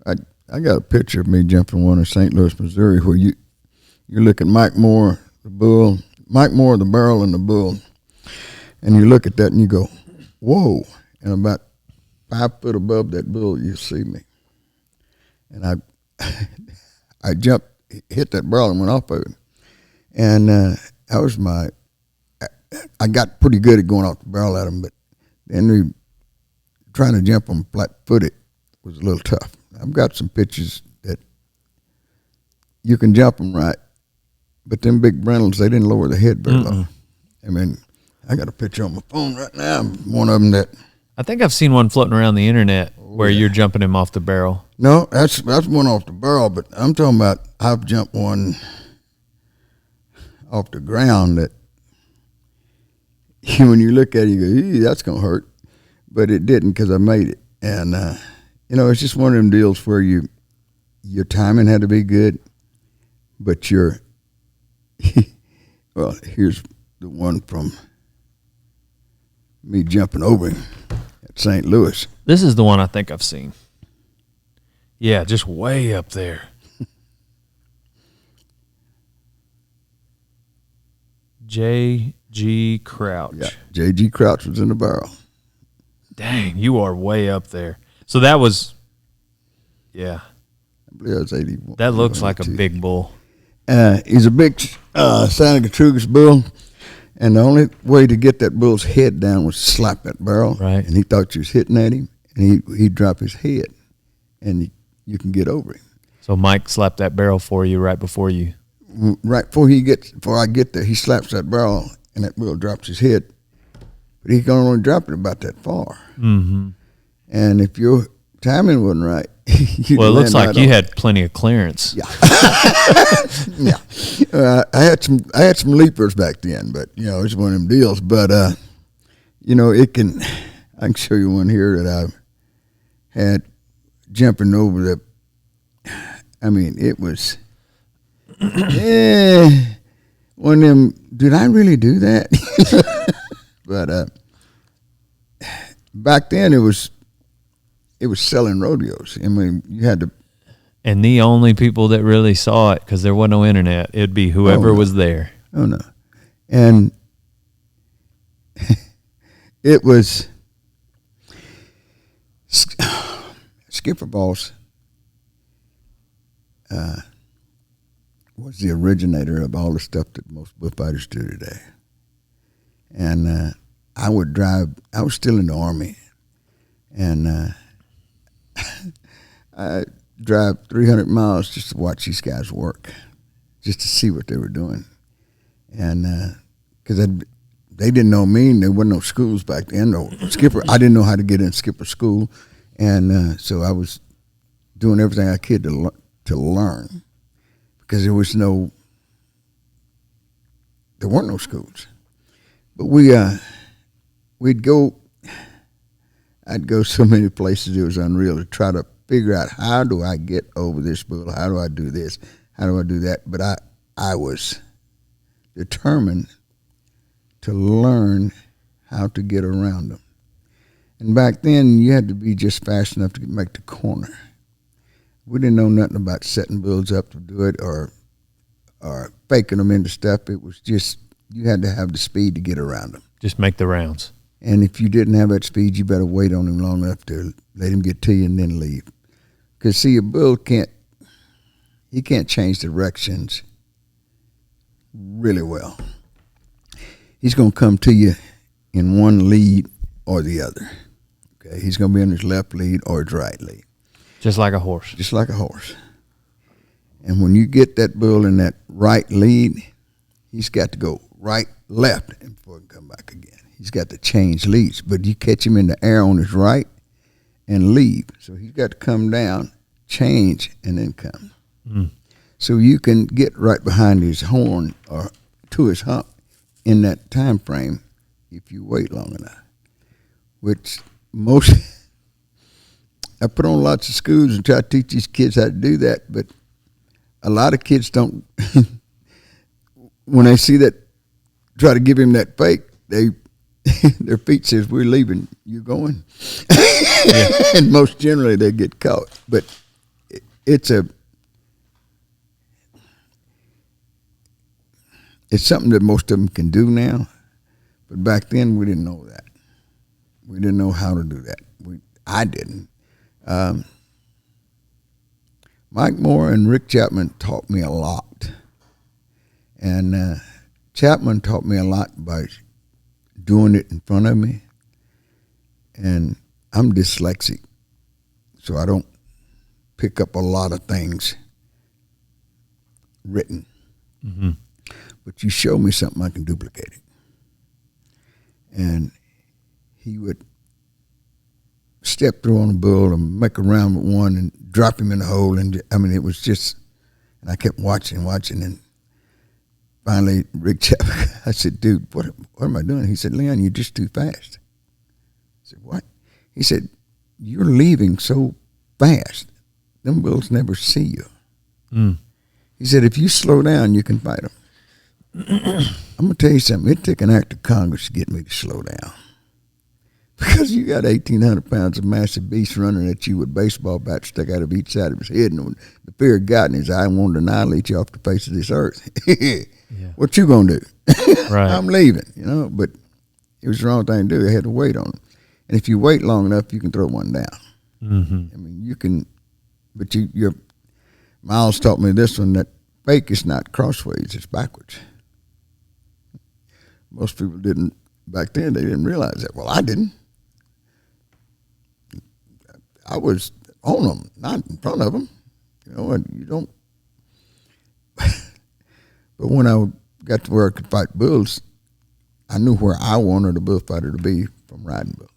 I got a picture of me jumping one in St. Louis, Missouri, where you look at Mike Moore, the barrel, and the bull, and you look at that and you go, whoa. And about 5 foot above that bull, you see me. And I jumped, hit that barrel and went off of it. And I got pretty good at going off the barrel at him, but then trying to jump them flat-footed was a little tough. I've got some pictures that you can jump them right, but them big brindles, they didn't lower the head very low. I mean, I got a picture on my phone right now. One of them that I think I've seen one floating around the internet where you're jumping him off the barrel. No, that's one off the barrel, but I'm talking about I've jumped one off the ground that when you look at it, you go, "Ee, that's going to hurt," but it didn't because I made it. And it's just one of them deals where your timing had to be good, but well, here's the one from me jumping over him at St. Louis. This is the one I think I've seen. Yeah, just way up there. J.G. Crouch. Yeah, J.G. Crouch was in the barrel. Dang, you are way up there. So that was, yeah. I believe it was 81. That looks like a big bull. He's a big Santa Gertrudis bull, and the only way to get that bull's head down was to slap that barrel. Right. And he thought you was hitting at him, and he'd drop his head, and you can get over him. So Mike slapped that barrel for you right before you. Right before I get there, he slaps that barrel, and that bull drops his head, but he can only drop it about that far. Mm-hmm. And if your timing wasn't right, well, it looks like you had plenty of clearance. Yeah, yeah. I had some leapers back then, but it's one of them deals. But it can. I can show you one here that I had jumping over the. I mean, it was. One of them. Did I really do that? But back then it was selling rodeos. I mean, you had to. And the only people that really saw it, because there wasn't no internet, it'd be whoever was there. Oh, no. And it was Skipper Boss was the originator of all the stuff that most bullfighters do today. And I would drive. I was still in the Army, and drive 300 miles just to watch these guys work, just to see what they were doing. And because they didn't know me, and there weren't no schools back then. No skipper. I didn't know how to get in skipper school, and so I was doing everything I could to learn, because there weren't no schools. But I'd go so many places it was unreal, to try to figure out, how do I get over this bull? How do I do this? How do I do that? But I was determined to learn how to get around them. And back then, you had to be just fast enough to make the corner. We didn't know nothing about setting bulls up to do it, or faking them into stuff. It was just, you had to have the speed to get around them. Just make the rounds. And if you didn't have that speed, you better wait on him long enough to let him get to you and then leave. Because, see, a bull can't change directions really well. He's going to come to you in one lead or the other. Okay, he's going to be in his left lead or his right lead. Just like a horse. Just like a horse. And when you get that bull in that right lead, he's got to go right, left, and before he can come back again. He's got to change leads. But you catch him in the air on his right and leave. So he's got to come down, change, and then come. Mm. So you can get right behind his horn or to his hump in that time frame if you wait long enough. Which I put on lots of schools and try to teach these kids how to do that, but a lot of kids don't. When they see that, try to give him that fake, their feet says, "We're leaving. You going?" Yeah. And most generally they get caught. But it's something that most of them can do now. But back then we didn't know that. We didn't know how to do that. I didn't. Mike Moore and Rick Chapman taught me a lot. And Chapman taught me a lot by doing it in front of me. And I'm dyslexic, so I don't pick up a lot of things written. Mm-hmm. But you show me something, I can duplicate it. And he would step through on a bull and make a round with one and drop him in the hole. And I mean, it was just, and I kept watching. And finally, Rick Chapman, I said, "Dude, what am I doing?" He said, "Leon, you're just too fast." I said, "What?" He said, "You're leaving so fast. Them bulls never see you." Mm. He said, "If you slow down, you can fight them." I'm going to tell you something. It took an act of Congress to get me to slow down. Because you got 1,800 pounds of massive beast running at you with baseball bats stuck out of each side of his head, and the fear of God in his eye wanted to annihilate you off the face of this earth. Yeah. What you going to do? Right. I'm leaving, but it was the wrong thing to do. I had to wait on him. And if you wait long enough, you can throw one down. Mm-hmm. I mean, you can, but your Miles taught me this one, that fake is not crossways, it's backwards. Most people didn't, back then, they didn't realize that. Well, I didn't. I was on them, not in front of them. And you don't. But when I got to where I could fight bulls, I knew where I wanted a bullfighter to be from riding bulls.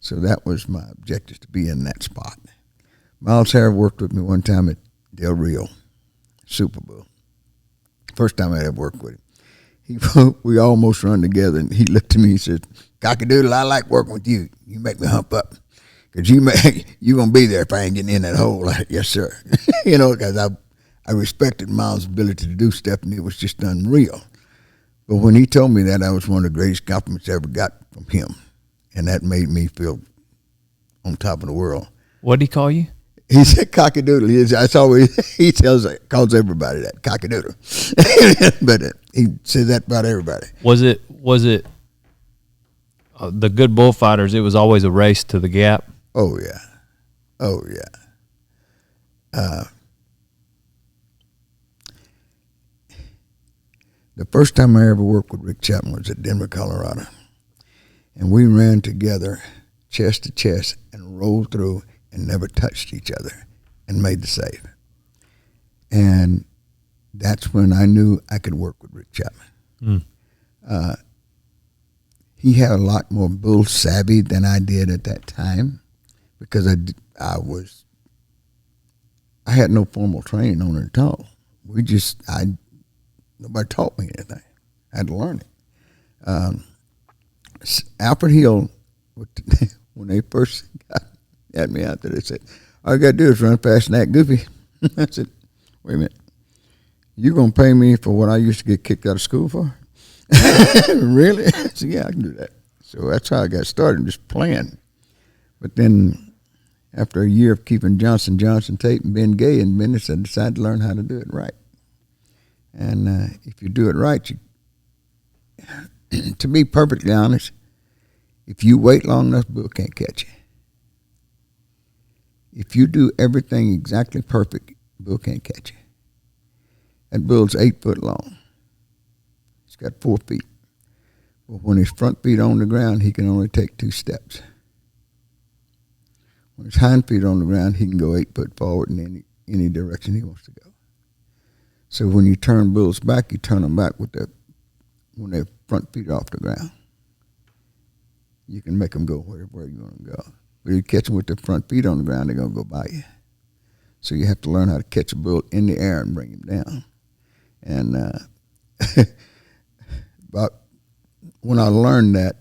So that was my objective, to be in that spot. Miles Harris worked with me one time at Del Rio, Super Bowl. First time I ever worked with him. We almost run together, and he looked at me and said, "Cockadoodle, I like working with you. You make me hump up. Because you're going to be there if I ain't getting in that hole." Like, "Yes, sir." Because I respected Miles' ability to do stuff, and it was just unreal. But when he told me that, I was one of the greatest compliments I ever got from him. And that made me feel on top of the world. What did he call you? He said cockadoodle. That's always, he calls everybody that, cockadoodle. But he says that about everybody. Was it the good bullfighters? It was always a race to the gap. Oh yeah. The first time I ever worked with Rick Chapman was at Denver, Colorado. And we ran together chest to chest and rolled through and never touched each other and made the save. And that's when I knew I could work with Rick Chapman. He had a lot more bull savvy than I did at that time because I had no formal training on it at all. Nobody taught me anything. I had to learn it. Alfred Hill, when they first had me out there, they said, all you got to do is run fast and act goofy. I said, wait a minute. You going to pay me for what I used to get kicked out of school for? Really? I said, yeah, I can do that. So that's how I got started, just playing. But then after a year of keeping Johnson tape and being gay in business, I decided to learn how to do it right. And if you do it right, to be perfectly honest, if you wait long enough, Bill can't catch you. If you do everything exactly perfect, Bill can't catch you. That bull's 8 foot long. He's got 4 feet. But when his front feet on the ground, he can only take 2 steps. When his hind feet on the ground, he can go 8 foot forward in any direction he wants to go. So when you turn bulls back, you turn them back when their front feet are off the ground. You can make them go wherever you want to go. But you catch them with their front feet on the ground, they're going to go by you. So you have to learn how to catch a bull in the air and bring him down. And but when I learned that,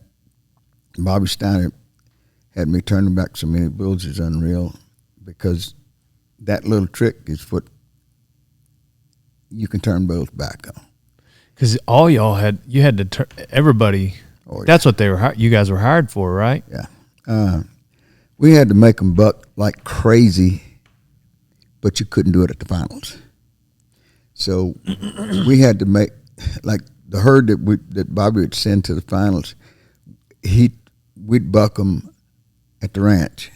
Bobby Steiner had me turning back so many bulls is unreal, because that little trick is what you can turn bulls back on. Because all y'all you had to turn everybody. Oh, yeah. That's what you guys were hired for, right? Yeah. We had to make them buck like crazy, but you couldn't do it at the finals. So we had to make, like the herd that Bobby would send to the finals, we'd buck them at the ranch,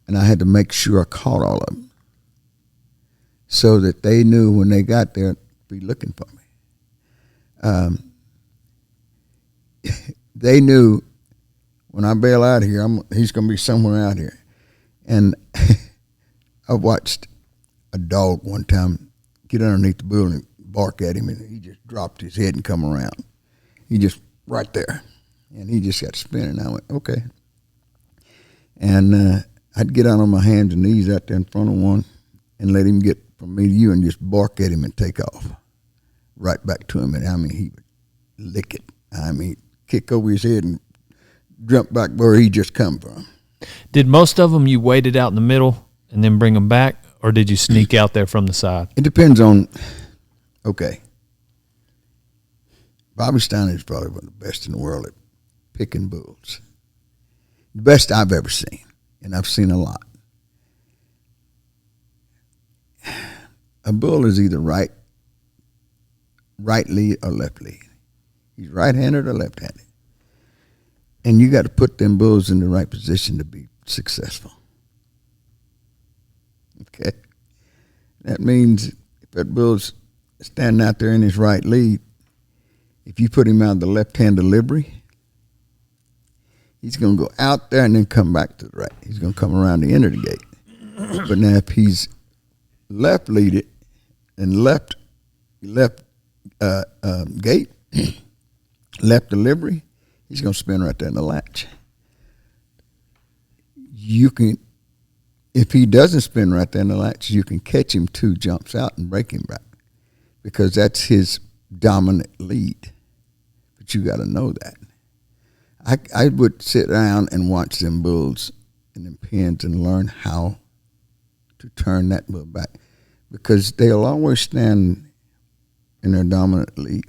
and I had to make sure I caught all of them so that they knew when they got there to be looking for me. They knew when I bail out of here, he's going to be somewhere out here. And I watched a dog one time get underneath the bull and bark at him, and he just dropped his head and come around. He just right there, and he just got spinning. I went, okay. And I'd get out on my hands and knees out there in front of one and let him get from me to you and just bark at him and take off right back to him. And I mean, he would lick it. I mean, kick over his head and jump back where he just come from. Did most of them you waited out in the middle and then bring them back, or did you sneak out there from the side? It depends on, okay. Bobby Steiner is probably one of the best in the world at picking bulls. The best I've ever seen, and I've seen a lot. A bull is either right lead or left lead. He's right-handed or left-handed. And you got to put them bulls in the right position to be successful. Okay? That means if that bull's standing out there in his right lead, if you put him out of the left-hand delivery, he's going to go out there and then come back to the right. He's going to come around the end of the gate. But now if he's left-leaded and left gate, left delivery, he's going to spin right there in the latch. You can, if he doesn't spin right there in the latch, you can catch him 2 jumps out and break him back, because that's his dominant lead. But you got to know that. I would sit down and watch them bulls and them pins and learn how to turn that bull back, because they'll always stand in their dominant lead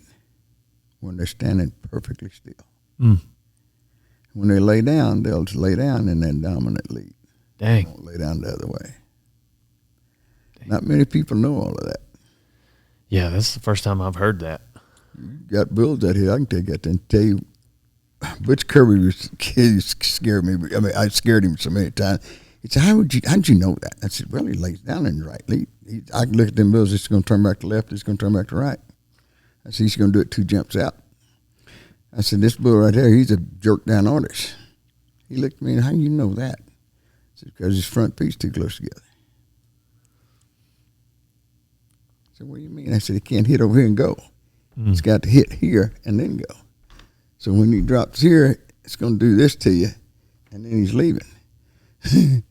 when they're standing perfectly still. Mm. When they lay down, they'll just lay down in that dominant lead. Dang. They won't lay down the other way. Dang. Not many people know all of that. Yeah, that's the first time I've heard that. You got bulls out here, I can take that and tell you. Butch Kirby scared me. I mean, I scared him so many times. He said, how'd you know that? I said, well, he lays down in the right lead. I can look at them bulls, it's going to turn back to left, it's going to turn back to right. I said, he's going to do it 2 jumps out. I said, this bull right here, he's a jerk down artist. He looked at me and, how do you know that? I Because his front feet's too close together. I said, what do you mean? I said, he can't hit over here and go. He's got to hit here and then go. So when he drops here, it's going to do this to you, and then he's leaving.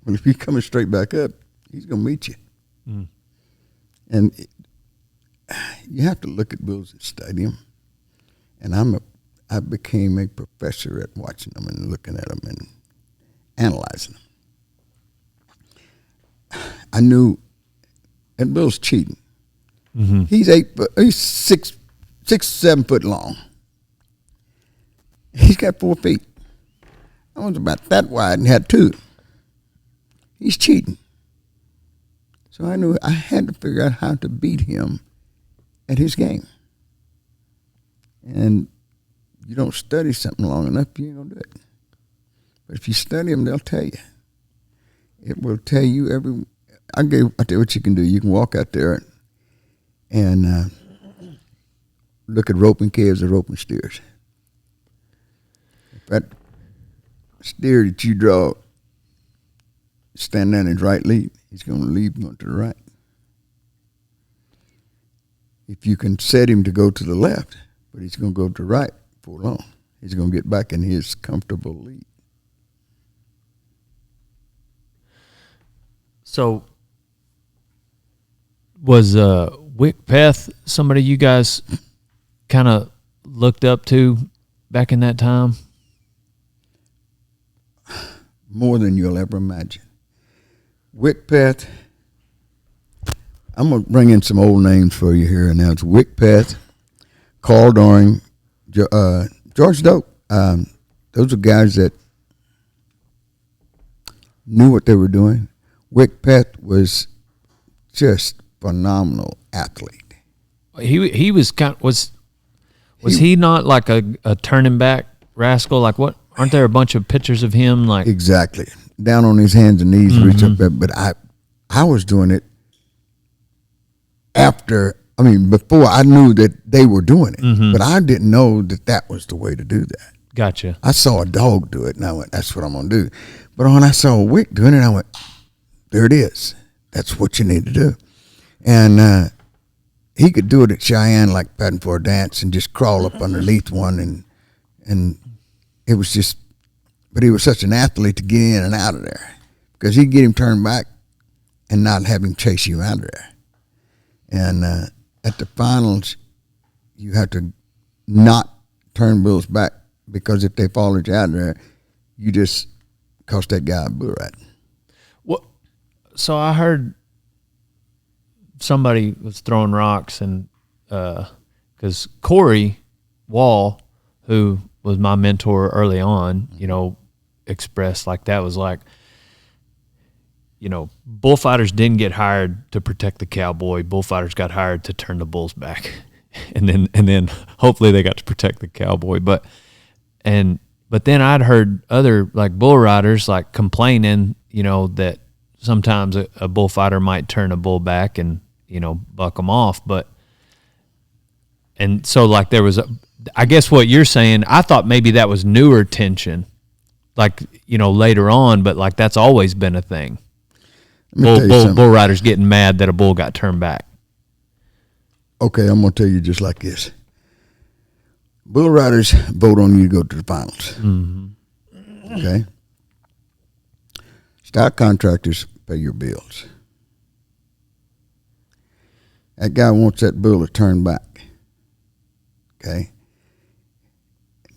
Well, if you're coming straight back up, he's going to meet you. And you have to look at bulls at stadium. And I became a professor at watching them and looking at them and analyzing them. I knew that bull's cheating. He's 6, 7 foot long. He's got 4 feet. I was about that wide and had 2. He's cheating. So I knew I had to figure out how to beat him at his game. And you don't study something long enough, you ain't going to do it. But if you study them, they'll tell you. It will tell you I'll tell you what you can do. You can walk out there and look at roping calves or roping steers. If that steer that you draw stand down in his right lead, he's going to lead going to the right. If you can set him to go to the left, but he's going to go to the right for long, he's going to get back in his comfortable lead. So was Wick Peth somebody you guys kind of looked up to back in that time? More than you'll ever imagine. Wick Peth, I'm going to bring in some old names for you here and now. It's Wick Peth, Carl Doring, George Doak. Those are guys that knew what they were doing. Wick Peth was just phenomenal athlete. He was he not like a turning back rascal? Like what? Aren't there a bunch of pictures of him like exactly down on his hands and knees, reach up there? But I was doing it before I knew that they were doing it, but I didn't know that was the way to do that. Gotcha. I saw a dog do it, and I went, "That's what I'm gonna do." But when I saw Wick doing it, I went, "There it is. That's what you need to do." And he could do it at Cheyenne like padding for a dance and just crawl up underneath one, and it was just. But he was such an athlete to get in and out of there because he'd get him turned back and not have him chase you out of there. And at the finals, you have to not turn bulls back because if they followed you out of there, you just cost that guy a bull ride. What? So I heard somebody was throwing rocks and because Corey Wall, who was my mentor early on, expressed like that was like, bullfighters didn't get hired to protect the cowboy. Bullfighters got hired to turn the bulls back, and then hopefully they got to protect the cowboy. But then I'd heard other like bull riders like complaining, that sometimes a bullfighter might turn a bull back and buck them off. And so like there was I guess what you're saying, I thought maybe that was newer tension, like later on, but like that's always been a thing. Bull riders getting mad that a bull got turned back. Okay, I'm going to tell you just like this. Bull riders vote on you to go to the finals. Mm-hmm. Okay? Stock contractors pay your bills. That guy wants that bull to turn back. Okay?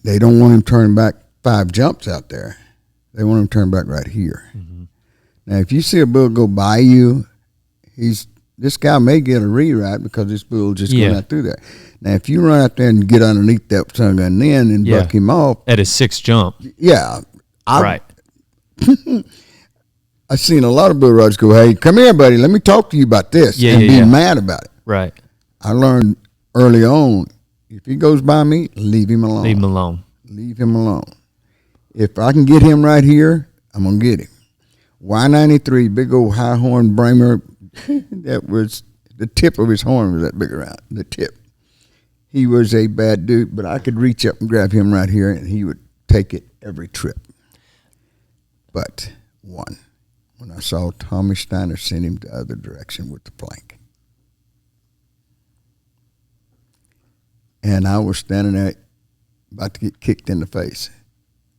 They don't want him turned back 5 jumps out there. They want him turned back right here. Mm-hmm. Now, if you see a bull go by you, this guy may get a rewrite because this bull just going out through there. Now, if you run out there and get underneath that son gun then and buck him off. At his 6th jump. Yeah. Right. I've seen a lot of bull riders go, "Hey, come here, buddy. Let me talk to you about this," and be mad about it. Right. I learned early on, if he goes by me, leave him alone. Leave him alone. Leave him alone. If I can get him right here, I'm going to get him. Y93, big old high horn Bramer, that was the tip of his horn was that big around, the tip. He was a bad dude, but I could reach up and grab him right here, and he would take it every trip. But one, when I saw Tommy Steiner send him the other direction with the plank. And I was standing there about to get kicked in the face,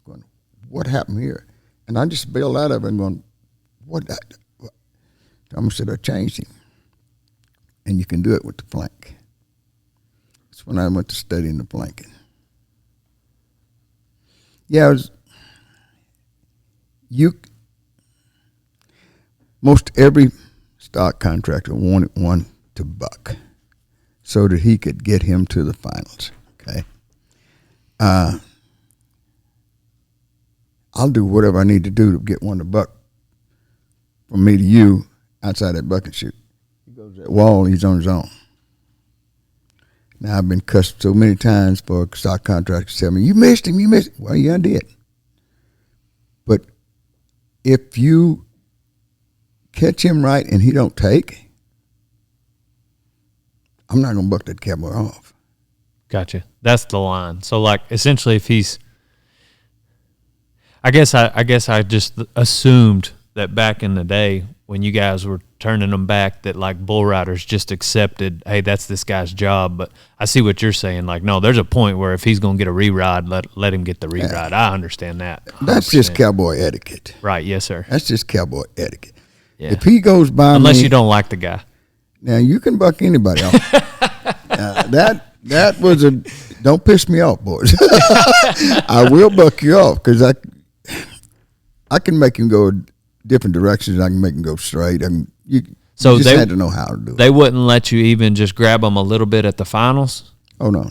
going, what happened here? And I just bailed out of it and going, what? Tommy said, I changed him. And you can do it with the plank. That's when I went to studying the planking. Yeah, most every stock contractor wanted one to buck so that he could get him to the finals, okay? I'll do whatever I need to do to get one to buck from me to you outside that buck and shoot. He goes to that wall, he's on his own. Now, I've been cussed so many times for stock contractors tell me, you missed him. Well, yeah, I did. But if you catch him right and he don't take, I'm not going to buck that cowboy off. Gotcha. That's the line. So, like, essentially, if he's, I guess I just assumed that back in the day when you guys were turning them back, that like bull riders just accepted, hey, that's this guy's job. But I see what you're saying. Like, no, there's a point where if he's going to get a re-ride, let him get the re-ride. Yeah. I understand that. 100%. That's just cowboy etiquette. Right. Yes, sir. That's just cowboy etiquette. Yeah. If he goes by unless me, you don't like the guy. Now, you can buck anybody off. That was a, don't piss me off, boys. I will buck you off because I can make him go different directions. I can make him go straight. I mean, you just had to know how to do it. They wouldn't let you even just grab them a little bit at the finals? Oh, no.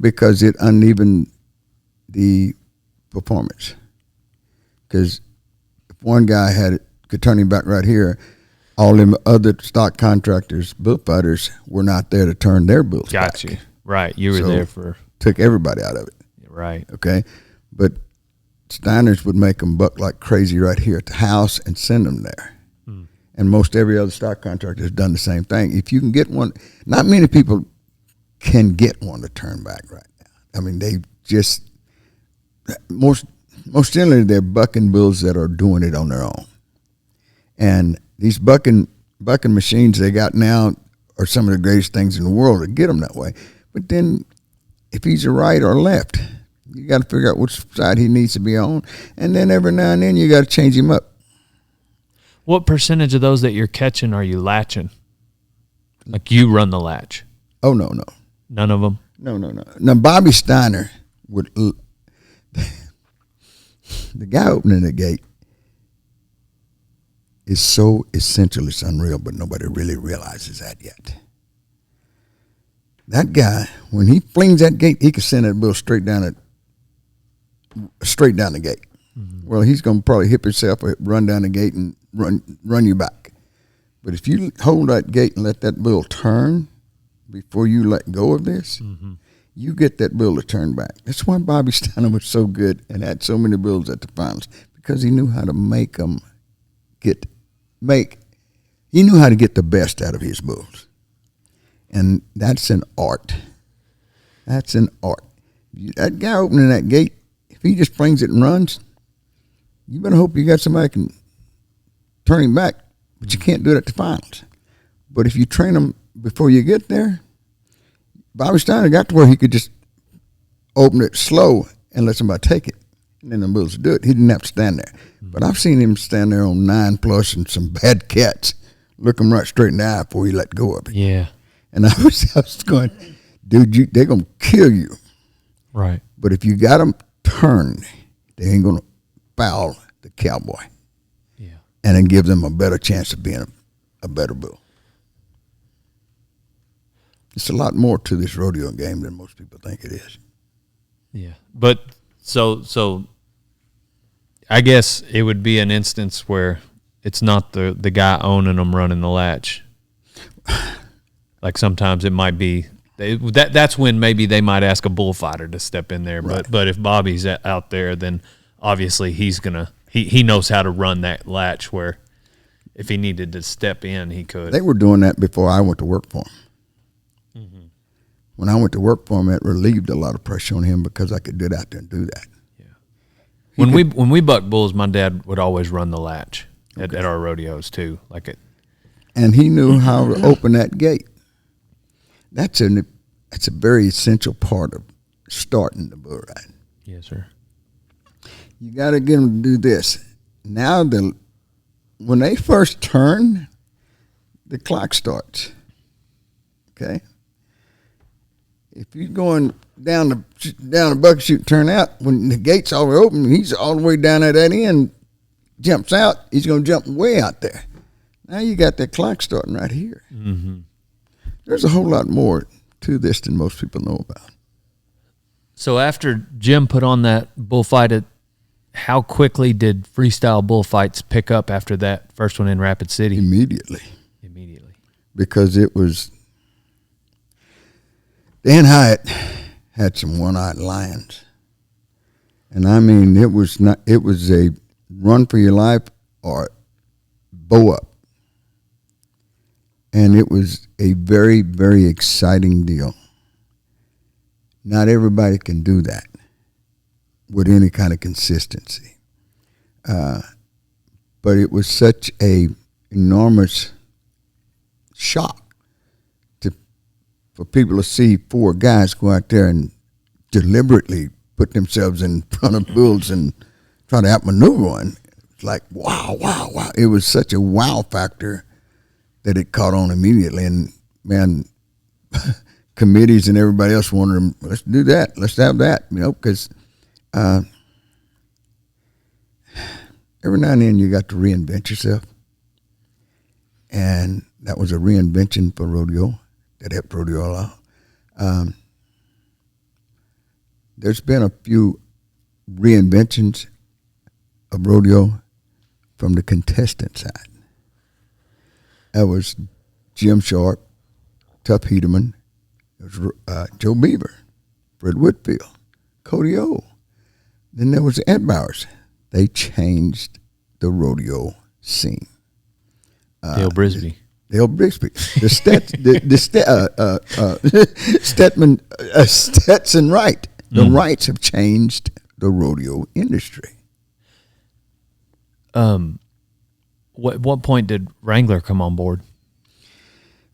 Because it unevened the performance. Because if one guy could turn him back right here, all them other stock contractors, bullfighters, were not there to turn their bulls back. Got you. Right. You were there for. Took everybody out of it. Right. Okay. But Steiners would make them buck like crazy right here at the house and send them there. And most every other stock contractor has done the same thing. If you can get one, not many people can get one to turn back right now. I mean, they just, most generally they're bucking bulls that are doing it on their own. And these bucking machines they got now are some of the greatest things in the world to get them that way. But then if he's a right or left, you got to figure out which side he needs to be on. And then every now and then you got to change him up. What percentage of those that you're catching are you latching? Like you run the latch? Oh, no. None of them? No. Now, Bobby Steiner would, the guy opening the gate is so essential, it's unreal, but nobody really realizes that yet. That guy, when he flings that gate, he can send that bull straight down the gate. Mm-hmm. Well, he's going to probably hip himself or run down the gate and run you back. But if you hold that gate and let that bull turn before you let go of this, you get that bull to turn back. That's why Bobby Steiner was so good and had so many bulls at the finals, because he knew how to make them he knew how to get the best out of his bulls. And that's an art. That's an art. That guy opening that gate, if he just flings it and runs, you better hope you got somebody that can turn him back, but you can't do it at the finals. But if you train him before you get there, Bobby Steiner got to where he could just open it slow and let somebody take it. And then the bulls would do it. He didn't have to stand there. But I've seen him stand there on 9+ and some bad cats, look him right straight in the eye before he let go of it. Yeah. And I was going, dude, they're going to kill you. Right. But if you got them turned, they ain't going to foul the cowboy. Yeah. And then give them a better chance of being a better bull. It's a lot more to this rodeo game than most people think it is. Yeah. But so I guess it would be an instance where it's not the guy owning them running the latch. Like sometimes it might be that's when maybe they might ask a bullfighter to step in there. Right. But if Bobby's out there, then obviously he's gonna he knows how to run that latch where if he needed to step in, he could. They were doing that before I went to work for him. Mm-hmm. When I went to work for him, it relieved a lot of pressure on him because I could get out there and do that. Yeah. When we buck bulls, my dad would always run the latch at our rodeos too. And he knew how to open that gate. That's a very essential part of starting the bull ride. Yes, sir. You got to get them to do this. Now, when they first turn, the clock starts. Okay? If you're going down the bucket chute and turn out, when the gate's all the way open, he's all the way down at that end, jumps out, he's going to jump way out there. Now you got that clock starting right here. Mm-hmm. There's a whole lot more to this than most people know about. So after Jim put on that bullfight, how quickly did freestyle bullfights pick up after that first one in Rapid City? Immediately. Because it was, Dan Hyatt had some one-eyed lions. And I mean, it was a run for your life or bow up. And it was a very, very exciting deal. Not everybody can do that with any kind of consistency. But it was such a enormous shock for people to see four guys go out there and deliberately put themselves in front of bulls and try to outmaneuver one. It's like, wow. It was such a wow factor that it caught on immediately. And, man, committees and everybody else wanted, let's do that. Let's have that, because every now and then you got to reinvent yourself. And that was a reinvention for rodeo that helped rodeo a lot. There's been a few reinventions of rodeo from the contestant side. That was Jim Sharp, Tuff Hedeman, Joe Beaver, Fred Whitfield, Cody O. Then there was Ed Bowers. They changed the rodeo scene. Dale Brisby. Dale Brisby. Stetson Wright. The Wrights have changed the rodeo industry. What point did Wrangler come on board?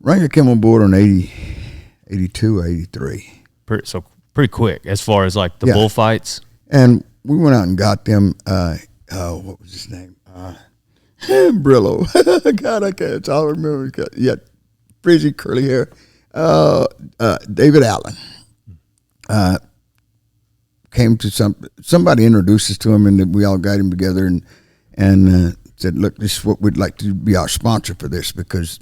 Wrangler came on board on 82, 83. Pretty quick as far as like the bullfights. And we went out and got them, what was his name? Brillo. God, I can't. I'll remember. Yeah, frizzy, curly hair. David Allen. Came to somebody introduced us to him, and we all got him together and said, look, this is what we'd like to be our sponsor for this, because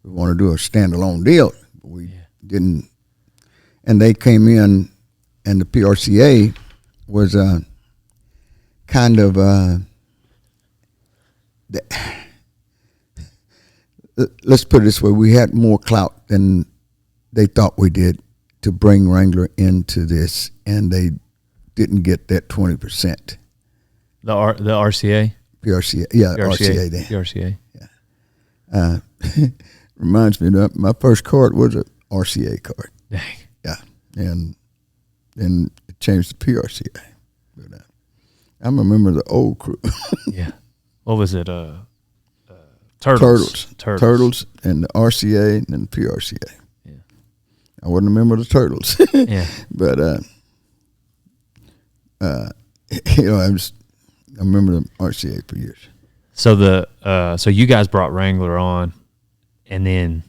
we want to do a standalone deal. We didn't. And they came in, and the PRCA was kind of let's put it this way: we had more clout than they thought we did to bring Wrangler into this, and they didn't get that 20%. The RCA, PRCA, yeah, RCA. Then. PRCA, yeah. Reminds me that my first card was a RCA card. Dang. Yeah, and then it changed to PRCA. But I'm a member of the old crew. Yeah. What was it? Turtles, and the RCA, and then the PRCA. Yeah. I wasn't a member of the Turtles. Yeah. But I remember the RCA for years. So so you guys brought Wrangler on, and then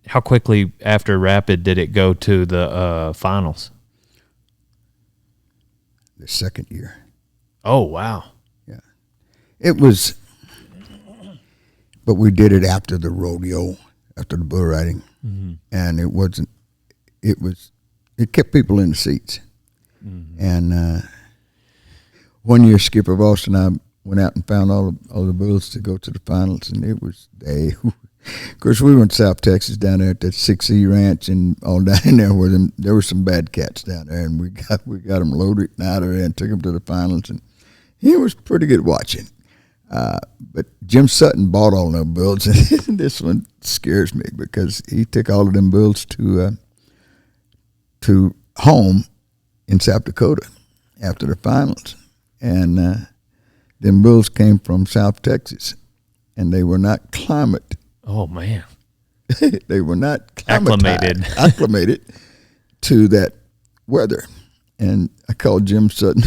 how quickly after Rapid did it go to the finals? The second year. Oh, wow. Yeah. It was, but we did it after the rodeo, after the bull riding. Mm-hmm. And it kept people in the seats. Mm-hmm. And one year, Skipper Voss and I went out and found all the bulls to go to the finals, and it was, of course, we went to South Texas down there at that 6E Ranch and all down in there where there were some bad cats down there, and we got them loaded and out of there and took them to the finals, and it was pretty good watching. But Jim Sutton bought all them bulls, and this one scares me because he took all of them bulls to home in South Dakota, after the finals, and them bulls came from South Texas, and they were not climate. Oh man, they were not acclimated to that weather. And I called Jim Sutton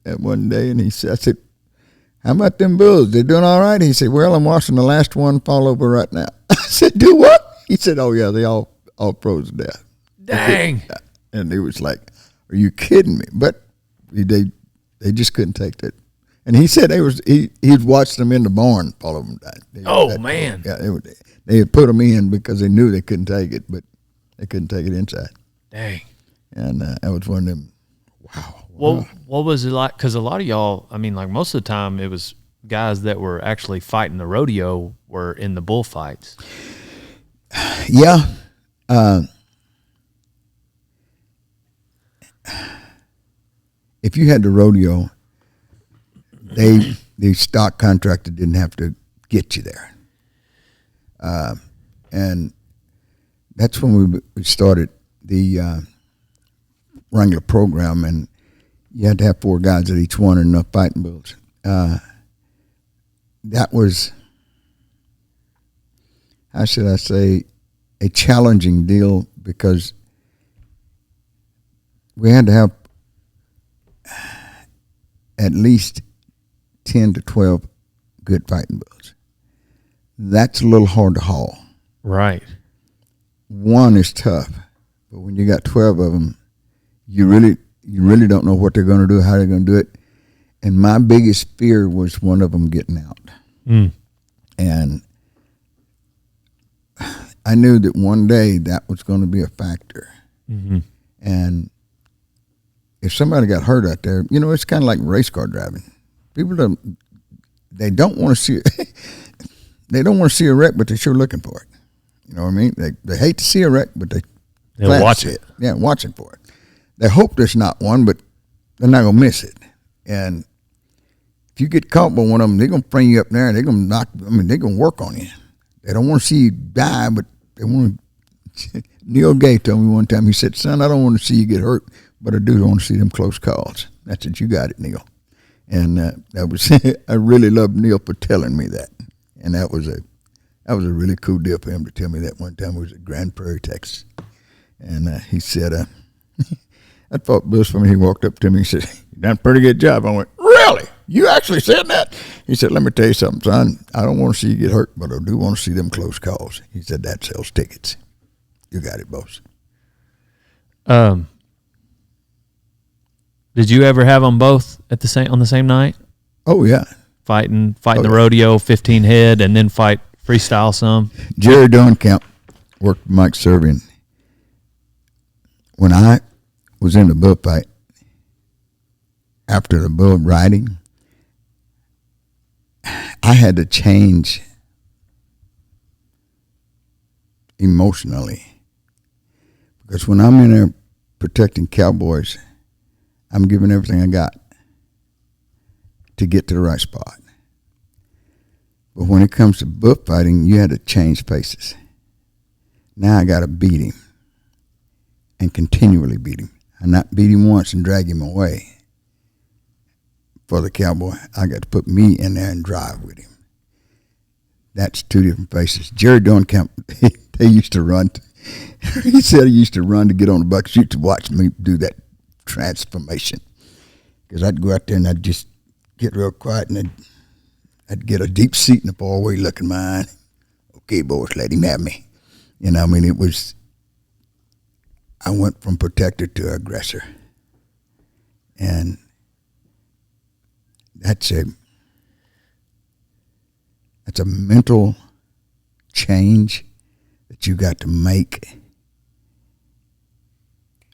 that one day, and I said, "How about them bulls? They doing all right?" He said, "Well, I'm watching the last one fall over right now." I said, "Do what?" He said, "Oh yeah, they all froze to death." Dang. And it was like, "Are you kidding me?" But they just couldn't take that. And he said he'd watched them in the barn, all of them died. Man. Yeah, they had put them in because they knew they couldn't take it, but they couldn't take it inside. Dang. And that was one of them. Wow. Well, what was it like? Because a lot of y'all, I mean, like most of the time, it was guys that were actually fighting the rodeo were in the bullfights. Yeah. If you had the rodeo, the stock contractor didn't have to get you there. And that's when we started the Wrangler program, and you had to have 4 guys at each one and enough fighting bulls. That was, how should I say, a challenging deal because we had to have at least 10 to 12 good fighting bulls. That's a little hard to haul. Right. One is tough, but when you got 12 of them, you really don't know what they're going to do, how they're going to do it. And my biggest fear was one of them getting out. And I knew that one day that was going to be a factor. Mm-hmm. And if somebody got hurt out there, it's kind of like race car driving. People don't want to see it. They don't want to see a wreck, but they're sure looking for it. You know what I mean? They hate to see a wreck, but they'll watch it. Yeah, watching for it. They hope there's not one, but they're not going to miss it. And if you get caught by one of them, they're going to bring you up there and they're going to they're going to work on you. They don't want to see you die, but they want to. Neil Gay told me one time, he said, "Son, I don't want to see you get hurt, but I do want to see them close calls." That's it. You got it, Neil. And that was I really loved Neil for telling me that. And that was a really cool deal for him to tell me that one time. We was at Grand Prairie, Texas. And he said, I thought Bruce for me. He walked up to me and said, "You done a pretty good job." I went, "Really? You actually said that?" He said, "Let me tell you something, son. I don't want to see you get hurt, but I do want to see them close calls." He said, "That sells tickets." You got it, boss. Did you ever have them both on the same night? Oh yeah, fighting the rodeo, 15 head, and then fight freestyle some. Jerry Dornkamp worked with Mike Servian. When I was in the bullfight, after the bull riding, I had to change emotionally. Because when I'm in there protecting cowboys, I'm giving everything I got to get to the right spot. But when it comes to bullfighting, you had to change paces. Now I got to beat him and continually beat him. I not beat him once and drag him away. For the cowboy, I got to put me in there and drive with him. That's 2 different faces. Jerry Dornkamp, they used to run. He said he used to run to get on the bucket chute to watch me do that transformation. Because I'd go out there and I'd just get real quiet and I'd get a deep seat in the far-away look in my eye. "Okay, boys, let him have me." It was, I went from protector to aggressor. And that's a mental change that you got to make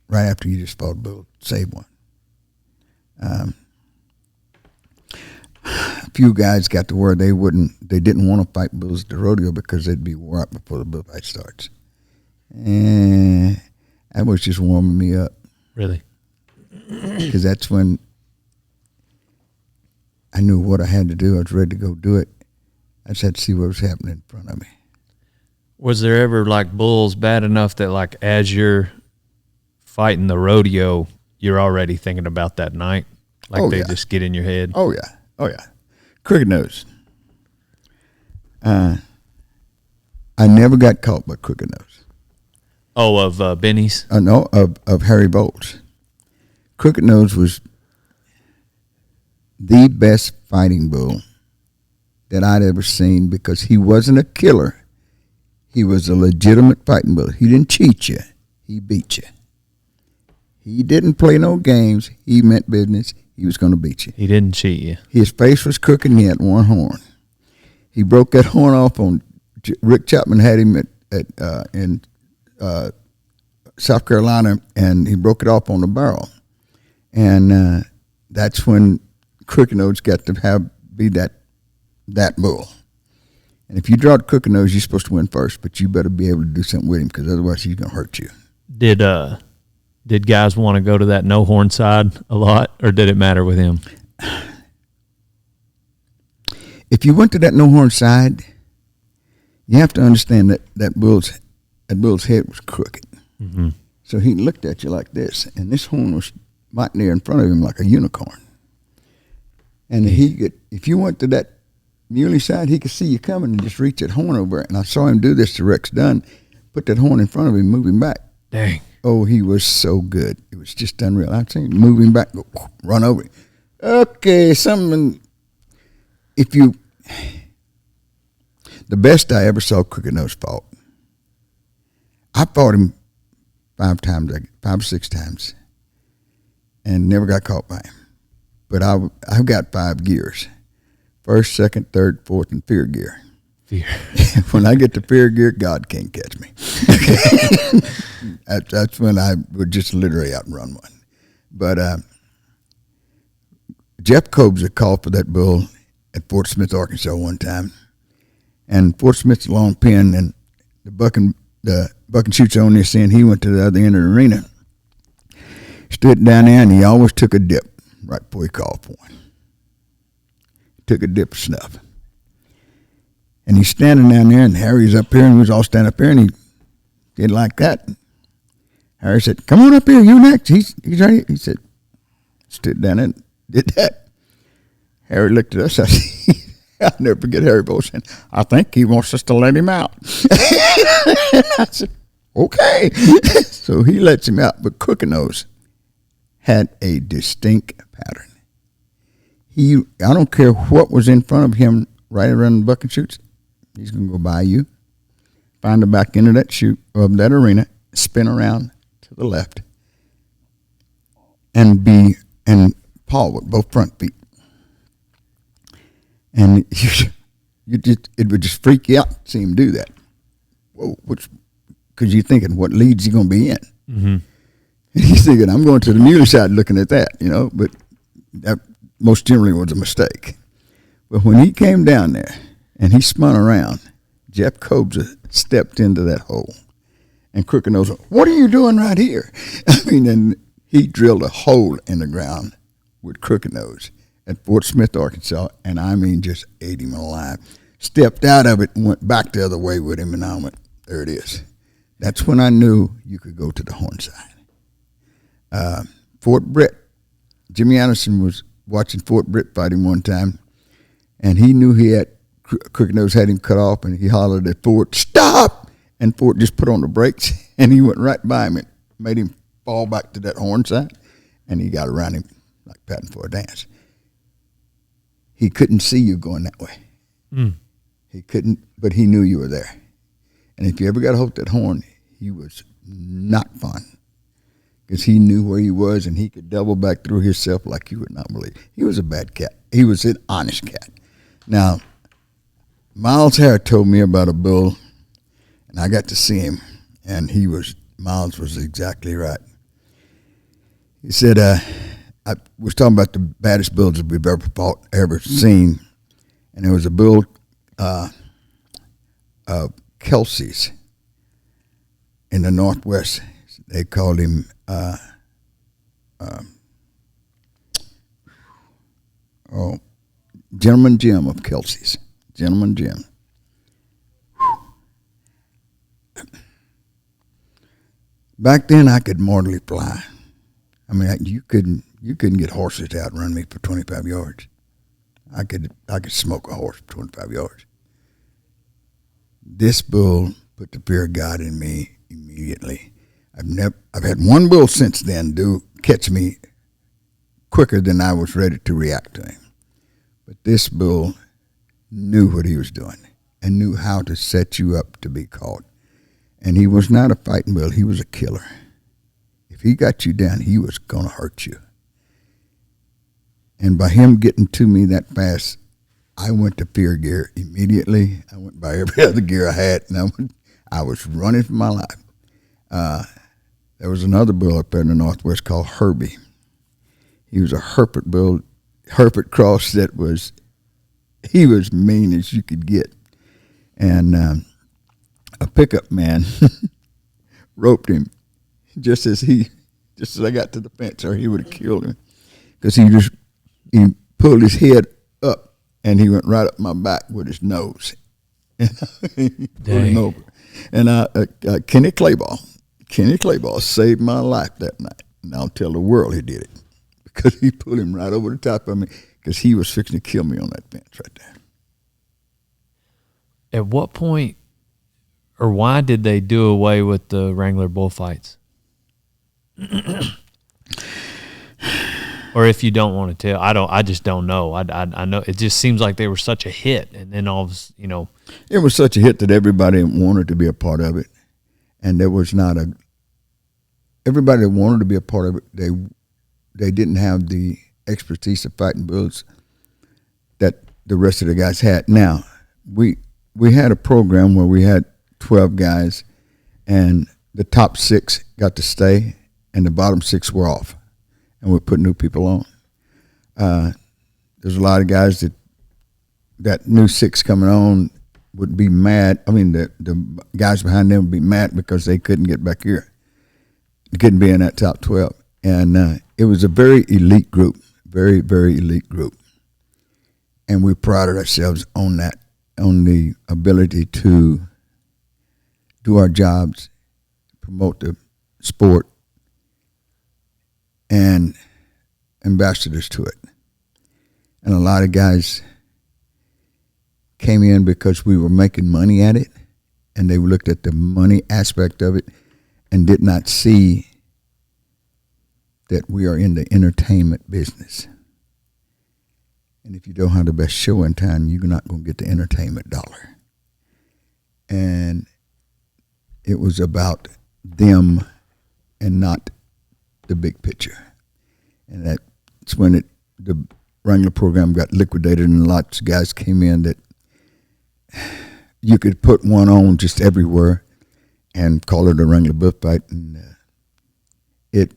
right after you just fought a bull, save one. A few guys got to where they didn't want to fight bulls at the rodeo because they'd be wore out before the bullfight starts. And that was just warming me up. Really? Because that's when I knew what I had to do. I was ready to go do it. I just had to see what was happening in front of me. Was there ever like bulls bad enough that like as you're fighting the rodeo, you're already thinking about that night? Like they just get in your head? Oh, yeah. Crooked nose. I never got caught by crooked nose. Oh, of Benny's? No, of Harry Bowles. Crooked nose was the best fighting bull that I'd ever seen because he wasn't a killer. He was a legitimate fighting bull. He didn't cheat you. He beat you. He didn't play no games. He meant business. He was going to beat you. He didn't cheat you. His face was crooked and he had one horn. He broke that horn off on Rick Chapman had him in South Carolina, and he broke it off on the barrel. And that's when Crooked Nose got to be that bull. And if you draw the Crooked Nose, you're supposed to win first, but you better be able to do something with him because otherwise he's going to hurt you. Did guys want to go to that no horn side a lot, or did it matter with him? If you went to that no horn side, you have to understand that bull's head was crooked. Mm-hmm. So he looked at you like this, and this horn was right there in front of him like a unicorn. And if you went to that muley side, he could see you coming and just reach that horn over. And I saw him do this to Rex Dunn, put that horn in front of him, move him back. Dang. Oh, he was so good. It was just unreal. I'd seen him move him back, go, run over him. Okay, the best I ever saw Crooked Nose fought, I fought him 5 or 6 times, and never got caught by him. But I've got 5 gears: first, second, third, fourth, and fear gear. Fear. When I get to fear gear, God can't catch me. That's when I would just literally outrun one. But Jeff Kobza called for that bull at Fort Smith, Arkansas one time. And Fort Smith's a long pin, and the buck and shoots on this end, he went to the other end of the arena. Stood down there, and he always took a dip right before he called for one. Took a dip of snuff. And he's standing down there, and Harry's up here, and we was all standing up here, and he did like that. Harry said, "Come on up here, you next." He's ready. He said, stood down and did that. Harry looked at us. I'll never forget Harry Bowles saying, "I think he wants us to let him out." I said, "Okay." So he lets him out, but Crooked Nose had a distinct pattern. I don't care what was in front of him right around the buck and shoots, he's going to go by you, find the back end of that chute, of that arena, spin around to the left, and paw with both front feet. And it would just freak you out to see him do that. Whoa, because you're thinking, what lead's he going to be in? Mm-hmm. And he's thinking, I'm going to the muley side looking at that, but that most generally was a mistake. But when he came down there and he spun around, Jeff Kobza stepped into that hole. And Crooked Nose, "What are you doing right here?" And he drilled a hole in the ground with Crooked Nose at Fort Smith, Arkansas, and just ate him alive. Stepped out of it and went back the other way with him, and I went, there it is. That's when I knew you could go to the horn side. Fort Britt, Jimmy Anderson was watching Fort Britt fight him one time, and he knew he had, Crooked Nose had him cut off, and he hollered at Fort, "Stop!" And Fort just put on the brakes, and he went right by him and made him fall back to that horn side, and he got around him like patting for a dance. He couldn't see you going that way. Mm. He couldn't, but he knew you were there. And if you ever got a hold of that horn, he was not fun because he knew where he was, and he could double back through himself like you would not believe. He was a bad cat. He was an honest cat. Now, Miles Hare told me about a bull, and I got to see him, and Miles was exactly right. He said, I was talking about the baddest bulls we've ever seen, and there was a bull of Kelsey's in the Northwest. They called him Gentleman Jim of Kelsey's. Gentleman Jim. Back then, I could mortally fly. I mean, you couldn't get horses to outrun me for 25 yards. I could smoke a horse for 25 yards. This bull put the fear of God in me immediately. I've had one bull since then catch me quicker than I was ready to react to him. But this bull knew what he was doing and knew how to set you up to be caught. And he was not a fighting bull. He was a killer. If he got you down, he was going to hurt you. And by him getting to me that fast, I went to fear gear immediately. I went by every other gear I had, and I was running for my life. There was another bull up there in the Northwest called Herbie. He was a Hereford bull, Hereford cross he was mean as you could get. And a pickup man roped him just as I got to the fence, or he would have killed him, because he pulled his head up and he went right up my back with his nose. And he pulled him over. And Kenny Clayball saved my life that night. And I'll tell the world he did it, because he pulled him right over the top of me, because he was fixing to kill me on that fence right there. At what point or why did they do away with the Wrangler bullfights? Or if you don't want to tell, I just don't know. I know it just seems like they were such a hit, and then it was such a hit that everybody wanted to be a part of it, and there was not everybody that wanted to be a part of it. They didn't have the expertise of fighting bulls that the rest of the guys had. Now we had a program where we had 12 guys, and the top 6 got to stay, and the bottom 6 were off, and we put new people on. There's a lot of guys that new 6 coming on would be mad. I mean, the guys behind them would be mad because they couldn't get back here. They couldn't be in that top 12. And it was a very elite group, very, very elite group. And we prided ourselves on that, on the ability to do our jobs, promote the sport, and ambassadors to it. And a lot of guys came in because we were making money at it, and they looked at the money aspect of it and did not see that we are in the entertainment business. And if you don't have the best show in town, you're not going to get the entertainment dollar. And it was about them and not the big picture. And that's when the Wrangler program got liquidated, and lots of guys came in that you could put one on just everywhere and call it a Wrangler bullfight, and it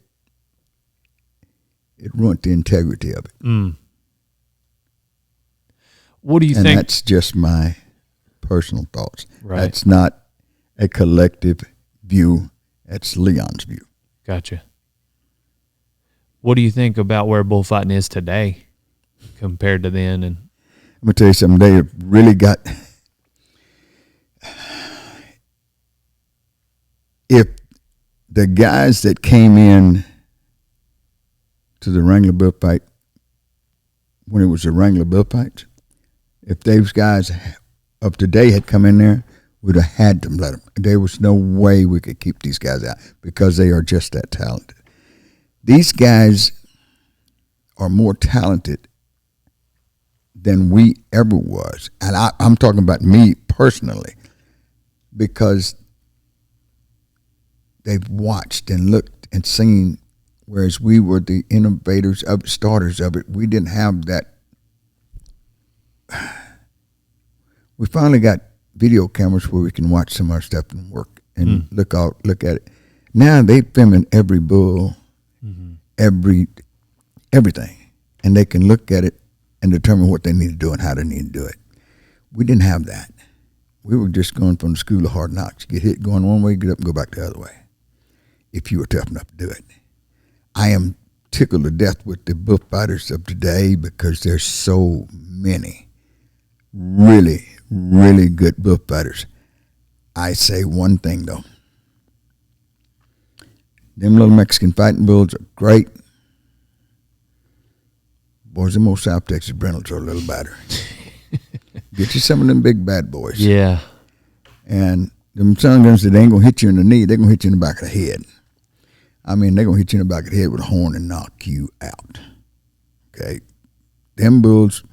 ruined the integrity of it. Mm. What do you think? And that's just my personal thoughts. Right. That's not a collective view. That's Leon's view. Gotcha. What do you think about where bullfighting is today compared to then? And I'm going to tell you something. They have really got... If the guys that came in to the Wrangler bullfight when it was the Wrangler bullfights, if those guys of today had come in there, we'd have had to let them. There was no way we could keep these guys out because they are just that talented. These guys are more talented than we ever was. And I'm talking about me personally, because they've watched and looked and seen, whereas we were the innovators of starters of it. We didn't have that. We finally got video cameras where we can watch some of our stuff and work and look at it. Now they filming every bull, everything, and they can look at it and determine what they need to do and how they need to do it. We didn't have that. We were just going from the school of hard knocks. Get hit going one way, get up and go back the other way, if you were tough enough to do it. I am tickled to death with the bullfighters of today because there's so many really, really good bullfighters. I say one thing, though. Them little Mexican fighting bulls are great. Boys, them old South Texas Brindles are a little better. Get you some of them big bad boys. Yeah. And them sun guns that ain't going to hit you in the knee, they're going to hit you in the back of the head. I mean, they're going to hit you in the back of the head with a horn and knock you out. Okay? Them bulls,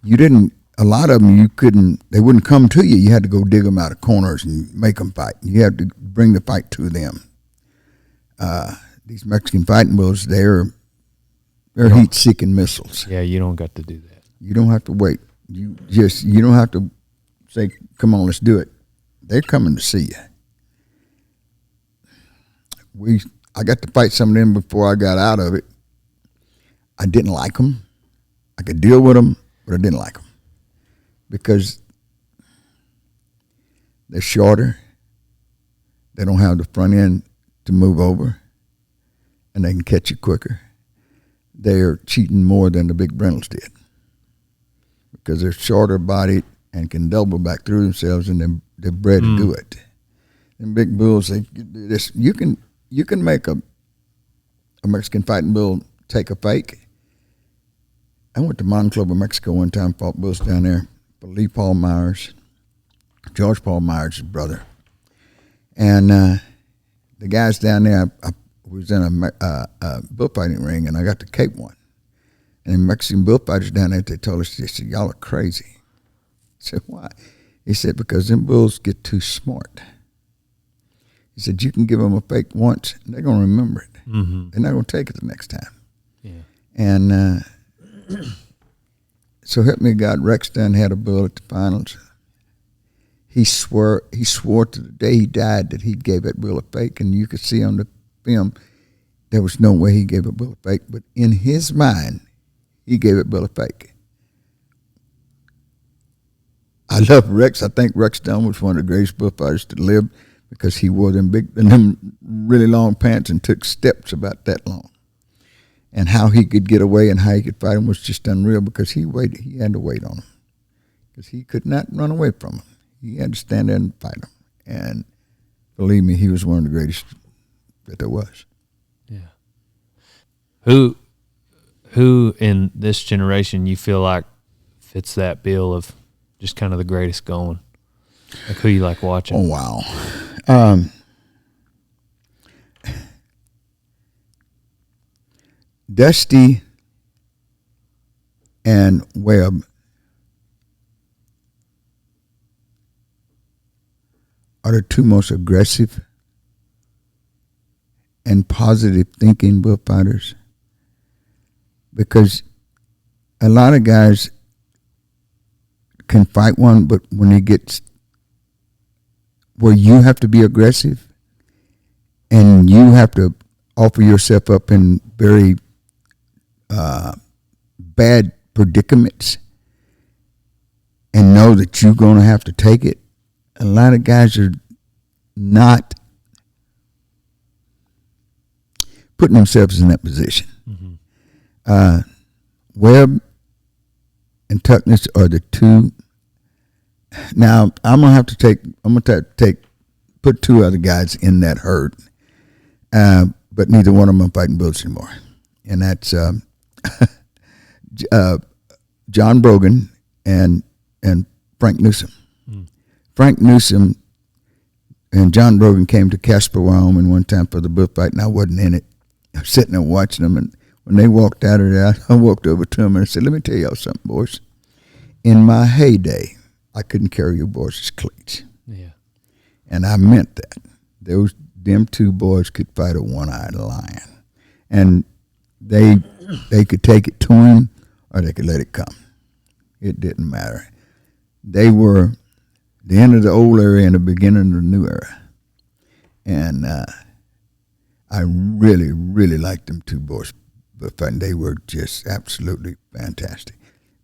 a lot of them, they wouldn't come to you. You had to go dig them out of corners and make them fight. You had to bring the fight to them. These Mexican fighting bulls, they're heat-seeking missiles. Yeah, you don't got to do that. You don't have to wait. You don't have to say, come on, let's do it. They're coming to see you. I got to fight some of them before I got out of it. I didn't like them. I could deal with them, but I didn't like them because they're shorter. They don't have the front end to move over, and they can catch you quicker. They're cheating more than the big Brindles did because they're shorter bodied and can double back through themselves, and they're bred to do it. And big bulls, you can make a Mexican fighting bull take a fake. I went to Mountain Club of Mexico one time, fought bulls down there for Lee Paul Myers, George Paul Myers' brother. And the guys down there, I was in a bullfighting ring, and I got to cape one. And the Mexican bullfighters down there, they told us, they said, y'all are crazy. I said, why? He said, because them bulls get too smart. He said, you can give them a fake once, and they're going to remember it. Mm-hmm. They're not going to take it the next time. Yeah. And so help me God, Rex Dunn had a bull at the finals. He swore to the day he died that he gave that bull a fake, and you could see on the film there was no way he gave a bull a fake, but in his mind, he gave it bull a fake. I love Rex. I think Rex Dunn was one of the greatest bullfighters to live because he wore them really long pants and took steps about that long. And how he could get away and how he could fight him was just unreal because he had to wait on him. Because he could not run away from him. He had to stand there and fight him. And believe me, he was one of the greatest that there was. Yeah. Who in this generation you feel like fits that bill of just kind of the greatest going? Like who you like watching? Oh, wow. Dusty and Webb are the two most aggressive and positive thinking bullfighters, because a lot of guys can fight one, but when it gets where you have to be aggressive and you have to offer yourself up in very bad predicaments and know that you're going to have to take it, a lot of guys are not putting themselves in that position. Mm-hmm. Webb and Tuckness are the two. Now I'm gonna have to put two other guys in that herd, but neither one of them are fighting bulls anymore, and that's John Brogan and Frank Newsom. Mm. Frank Newsom and John Brogan came to Casper, Wyoming one time for the bullfight, and I wasn't in it. I was sitting there watching them, and when they walked out of there, I walked over to them and I said, let me tell y'all something, boys. In my heyday, I couldn't carry you boys as cleats. Yeah. And I meant that. Them two boys could fight a one-eyed lion. And they could take it to him or they could let it come. It didn't matter. They were the end of the old era and the beginning of the new era. And I really, really liked them two boys. But they were just absolutely fantastic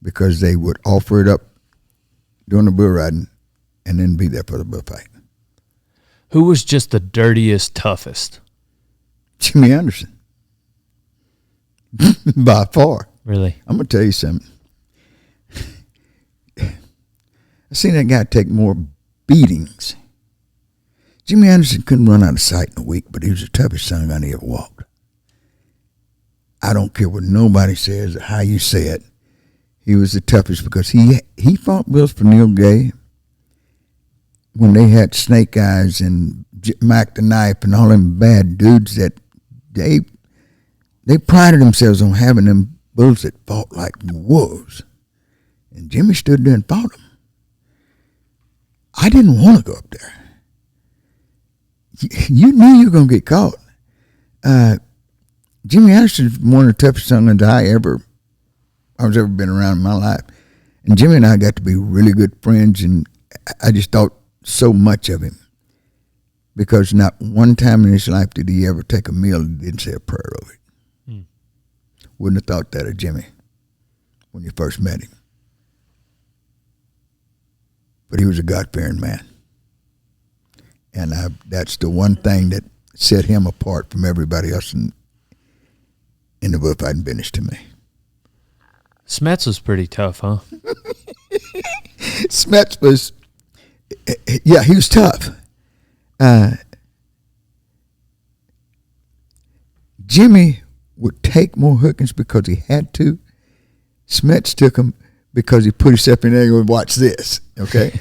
because they would offer it up during the bull riding and then be there for the bullfight. Who was just the dirtiest, toughest? Jimmy Anderson. By far. Really? I'm going to tell you something. I seen that guy take more beatings. Jimmy Anderson couldn't run out of sight in a week, but he was the toughest son I ever walked. I don't care what nobody says or how you say it. He was the toughest because he fought Bills for Neil Gay when they had Snake Eyes and Mac the Knife and all them bad dudes that they prided themselves on having them bulls that fought like wolves. And Jimmy stood there and fought them. I didn't want to go up there. You knew you were going to get caught. Jimmy Anderson is one of the toughest sons I was ever been around in my life. And Jimmy and I got to be really good friends, and I just thought so much of him. Because not one time in his life did he ever take a meal and didn't say a prayer over it. Wouldn't have thought that of Jimmy when you first met him. But he was a God-fearing man. And that's the one thing that set him apart from everybody else in the bullfighting business to me. Smets was pretty tough, huh? Smets was, yeah, he was tough. Jimmy would take more hookings because he had to. Smets took them because he put himself in there and would watch this, okay?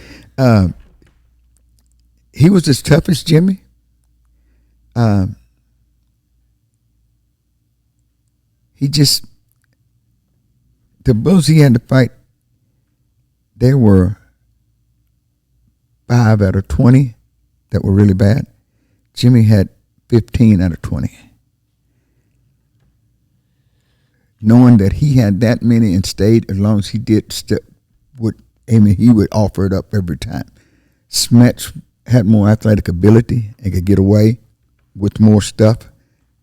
He was as tough as Jimmy. The bulls he had to fight, there were 5 out of 20 that were really bad. Jimmy had 15 out of 20. Knowing that he had that many and stayed as long as he did, he would offer it up every time. Smets had more athletic ability and could get away with more stuff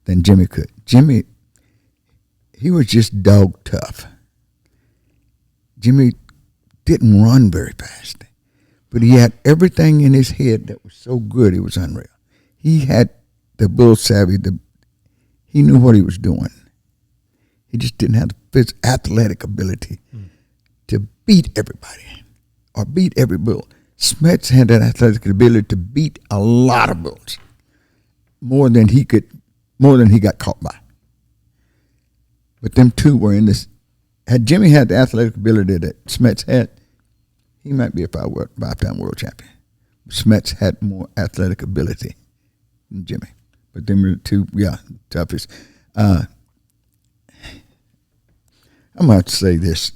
than Jimmy could. Jimmy, he was just dog tough. Jimmy didn't run very fast, but he had everything in his head that was so good it was unreal. He had the bull savvy. He knew what he was doing. He just didn't have the athletic ability to beat everybody or beat every bull. Smets had that athletic ability to beat a lot of bulls, more than he got caught by. But them two were in this. Had Jimmy had the athletic ability that Smets had, he might be a 5-time world champion. Smets had more athletic ability than Jimmy. But them were the two, toughest. I'm going to say this.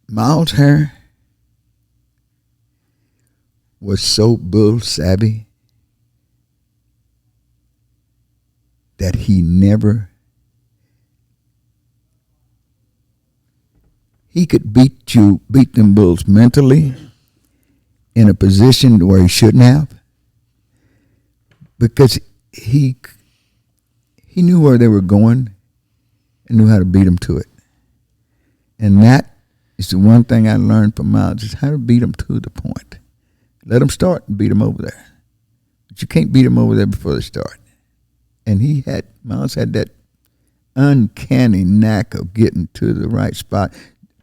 Miles Hare was so bull savvy that he could beat them bulls mentally in a position where he shouldn't have, because he knew where they were going and knew how to beat them to it. And that is the one thing I learned from Miles, is how to beat them to the point. Let them start and beat them over there. But you can't beat them over there before they start. And Miles had that uncanny knack of getting to the right spot.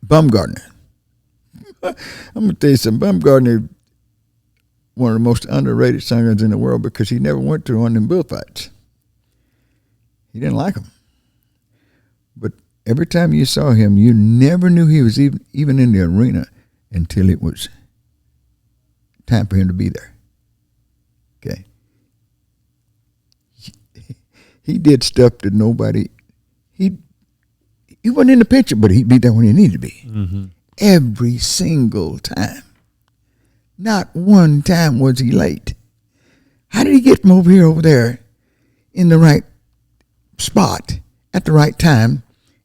Bumgardner. I'm going to tell you something. Bumgardner, one of the most underrated singers in the world, because he never went to one of them bullfights. He didn't like them. But every time you saw him, you never knew he was even in the arena until it was time for him to be there. Okay. He did stuff that nobody, he wasn't in the picture, but he'd be there when he needed to be. Mm-hmm. Every single time. Not one time was he late. How did he get from over there in the right spot at the right time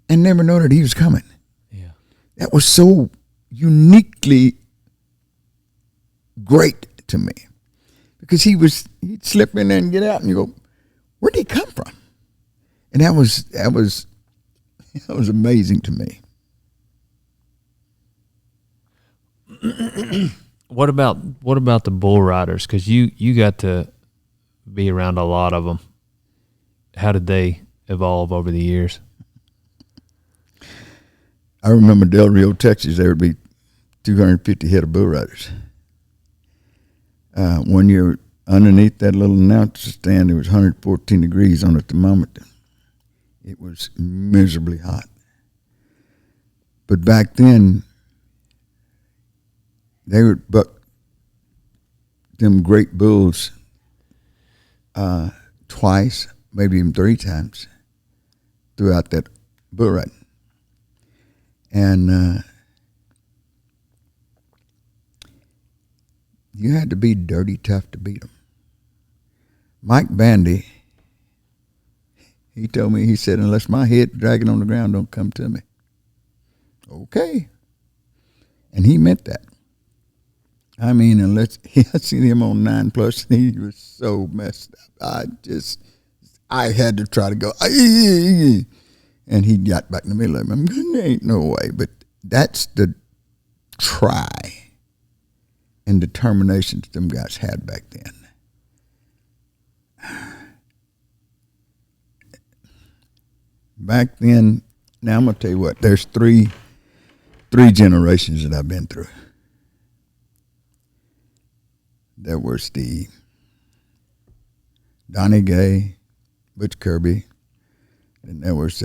and never know that he was coming? Yeah. That was so uniquely great to me, because he'd slip in there and get out and you go, where did he come from? And that was amazing to me. What about the bull riders? Because you got to be around a lot of them. How did they evolve over the years? I remember Del Rio, Texas. There would be 250 head of bull riders. One year underneath that little announcer stand, it was 114 degrees on the thermometer. It was miserably hot. But back then, they would buck them great bulls twice, maybe even 3 times throughout that bull riding. And you had to be dirty tough to beat them. Mike Bandy, he told me, he said, unless my head dragging on the ground, don't come to me. Okay. And he meant that. I mean, unless I seen him on 9+, and he was so messed up. I had to try to go, and he got back in the middle of him. There ain't no way. But that's the try and determination that them guys had back then. Back then, now I'm going to tell you what, there's three generations that I've been through. There was the Donnie Gay, Butch Kirby, and there was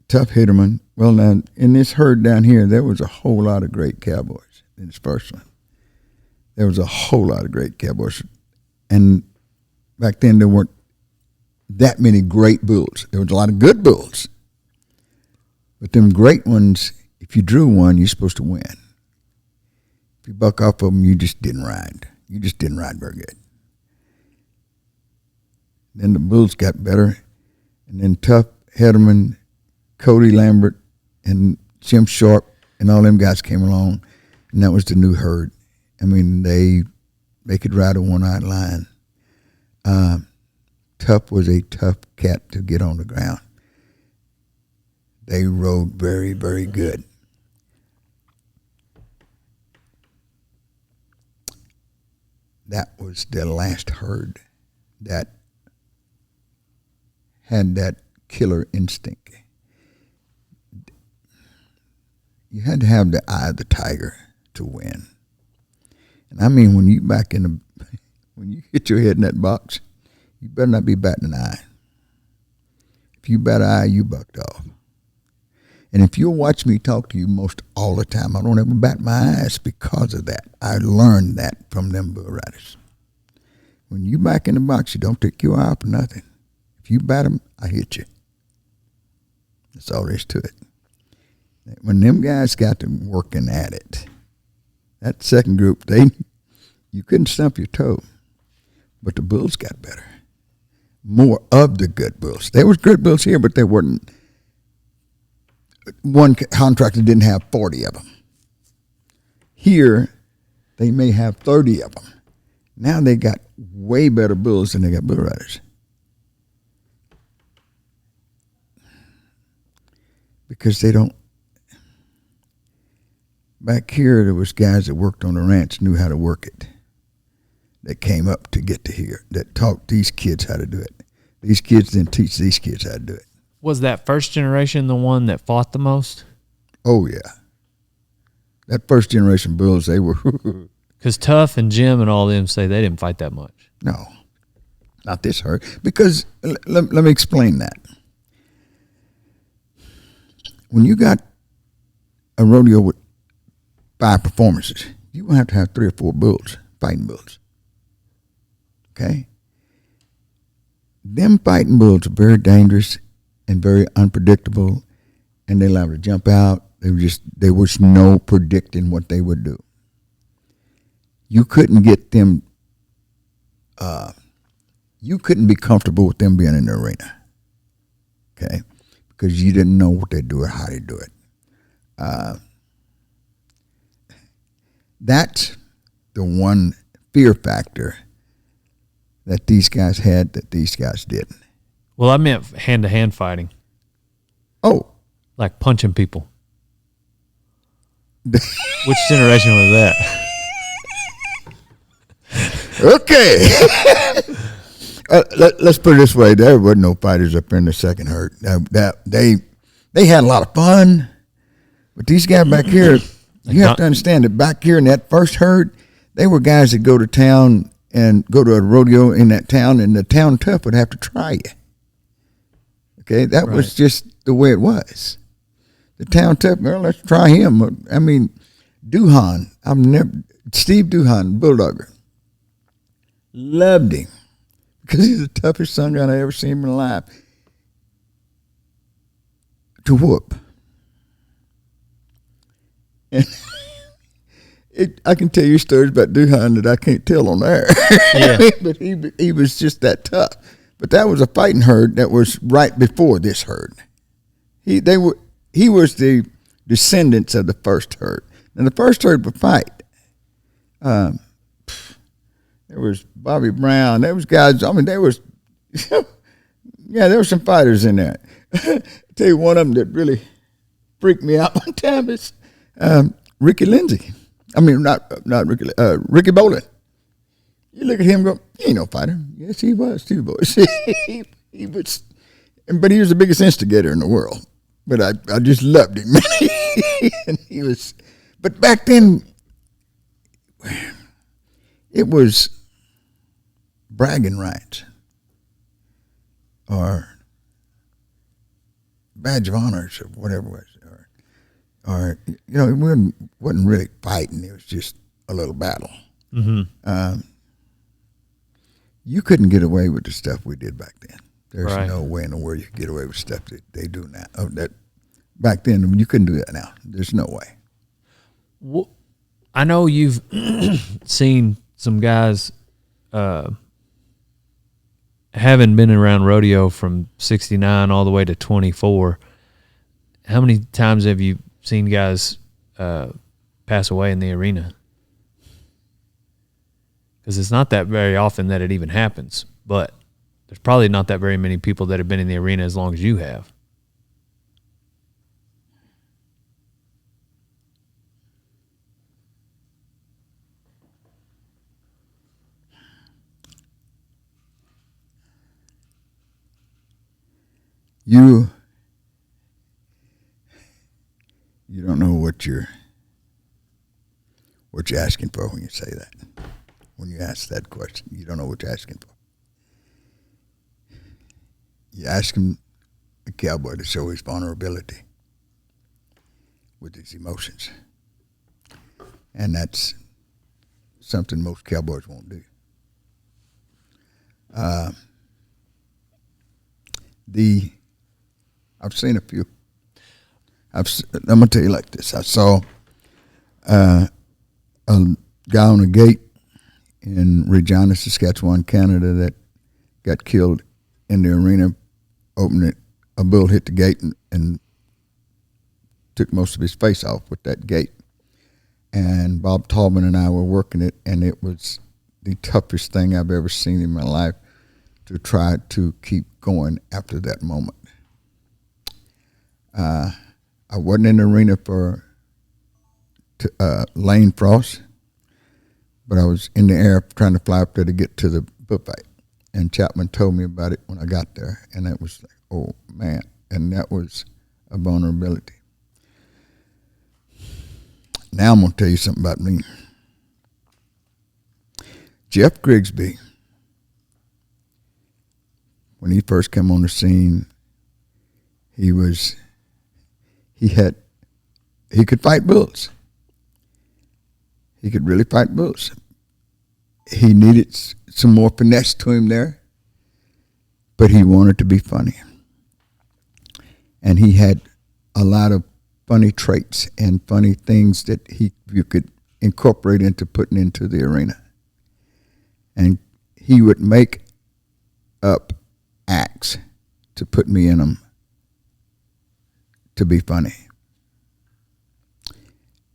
Tough Hitterman. Well, now, in this herd down here, there was a whole lot of great cowboys in this first one. There was a whole lot of great cowboys. And back then, there weren't that many great bulls. There was a lot of good bulls. But them great ones, if you drew one, you're supposed to win. If you buck off of them, you just didn't ride. You just didn't ride very good. Then the bulls got better. And then Tough Hitterman, Cody Lambert, and Jim Sharp, and all them guys came along, and that was the new herd. I mean, they could ride a one-eyed lion. Tough was a tough cat to get on the ground. They rode very, very good. That was the last herd that had that killer instinct. You had to have the eye of the tiger to win. And I mean, when you hit your head in that box, you better not be batting an eye. If you bat an eye, you bucked off. And if you'll watch me talk to you most all the time, I don't ever bat my eyes because of that. I learned that from them bull riders. When you back in the box, you don't take your eye off nothing. If you bat them, I hit you. That's all there is to it. When them guys got to working at it, that second group, you couldn't stump your toe. But the bulls got better. More of the good bulls. There was good bulls here, but there weren't. One contractor didn't have 40 of them. Here, they may have 30 of them. Now they got way better bulls than they got bull riders. Because they don't. Back here, there was guys that worked on the ranch, knew how to work it. That came up to get to here, that taught these kids how to do it. These kids didn't teach these kids how to do it. Was that first generation the one that fought the most? Oh, yeah. That first generation bulls, they were... Because Tough and Jim and all them say they didn't fight that much. No, not this herd. Because, let me explain that. When you got a rodeo with 5 performances, you're going to have 3 or 4 bulls, fighting bulls. Okay? Them fighting bulls are very dangerous and very unpredictable, and they liable to jump out. There was no predicting what they would do. You couldn't get them, you couldn't be comfortable with them being in the arena. Okay? Because you didn't know what they do or how they do it. That's the one fear factor that these guys had that these guys didn't. Well, I meant hand-to-hand fighting. Oh. Like punching people. Which generation was that? Okay. Let's put it this way. There wasn't no fighters up there in the second herd. They had a lot of fun. But these guys back here, You have to understand that back here in that first herd, they were guys that go to town and go to a rodeo in that town, and the town tough would have to try you. Okay, that was just the way it was. The town tough, well, let's try him. I mean, Steve Duhan, Bulldogger, loved him because he's the toughest son gun I ever seen in my life to whoop. And I can tell you stories about Duhan that I can't tell on there. Yeah. But he was just that tough. But that was a fighting herd that was right before this herd. He was the descendants of the first herd. And the first herd would fight. There was Bobby Brown. There was guys. I mean, there was some fighters in there. I'll tell you one of them that really freaked me out one time is Ricky Lindsay. I mean, not Ricky. Ricky Bolin. You look at him and go, he ain't no fighter. Yes, he was too, boys. he was, but he was the biggest instigator in the world. But I just loved him. And he was, but back then, it was bragging rights or badge of honors or whatever it was. Or it wasn't really fighting. It was just a little battle. Mm-hmm. You couldn't get away with the stuff we did back then. There's no way in the world you could get away with stuff that they do now. That back then, you couldn't do that now. There's no way. Well, I know you've seen some guys having been around rodeo from 69 all the way to 24. How many times have you seen guys pass away in the arena? Because it's not that very often that it even happens, but there's probably not that very many people that have been in the arena as long as you have. You don't know what you're asking for when you say that. When you ask that question, you don't know what you're asking for. You're asking a cowboy to show his vulnerability with his emotions. And that's something most cowboys won't do. I've seen a few. I'm going to tell you like this. I saw a guy on a gate in Regina, Saskatchewan, Canada, that got killed in the arena. Opened it, a bull hit the gate and took most of his face off with that gate. And Bob Tallman and I were working it, and it was the toughest thing I've ever seen in my life to try to keep going after that moment. I wasn't in the arena for Lane Frost, but I was in the air trying to fly up there to get to the bullfight. And Chapman told me about it when I got there, and that was like, oh, man. And that was a vulnerability. Now I'm going to tell you something about me. Jeff Grigsby, when he first came on the scene, he could fight bulls. He could really fight bulls. He needed some more finesse to him there, but he wanted to be funny. And he had a lot of funny traits and funny things that you could incorporate into putting into the arena. And he would make up acts to put me in them to be funny.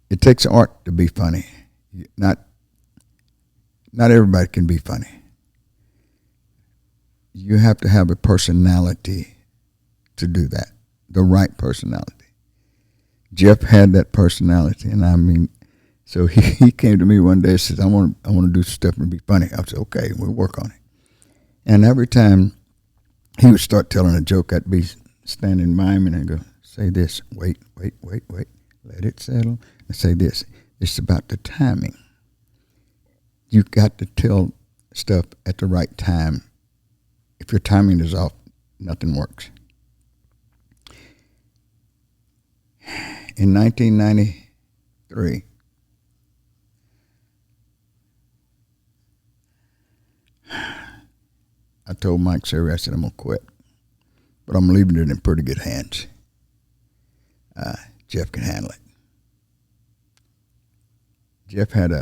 It takes art to be funny. Not everybody can be funny. You have to have a personality to do that, the right personality. Jeff had that personality, and I mean, so he came to me one day and said, I want to do stuff and be funny. I said, okay, we'll work on it. And every time he would start telling a joke, I'd be standing by him and I'd go, say this, wait. let it settle. I say this, it's about the timing. You got to tell stuff at the right time. If your timing is off, nothing works. In 1993, I told Mike Surrey, I said, I'm going to quit. But I'm leaving it in pretty good hands. Jeff can handle it. Jeff had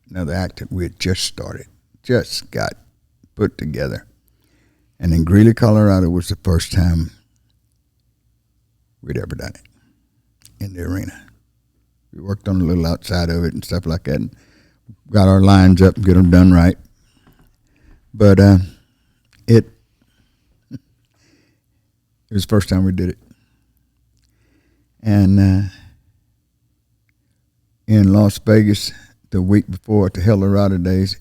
another act that we had just started, just got put together. And in Greeley, Colorado was the first time we'd ever done it in the arena. We worked on a little outside of it and stuff like that and got our lines up and get them done right. But it was the first time we did it. And in Las Vegas, the week before at the Eldorado days,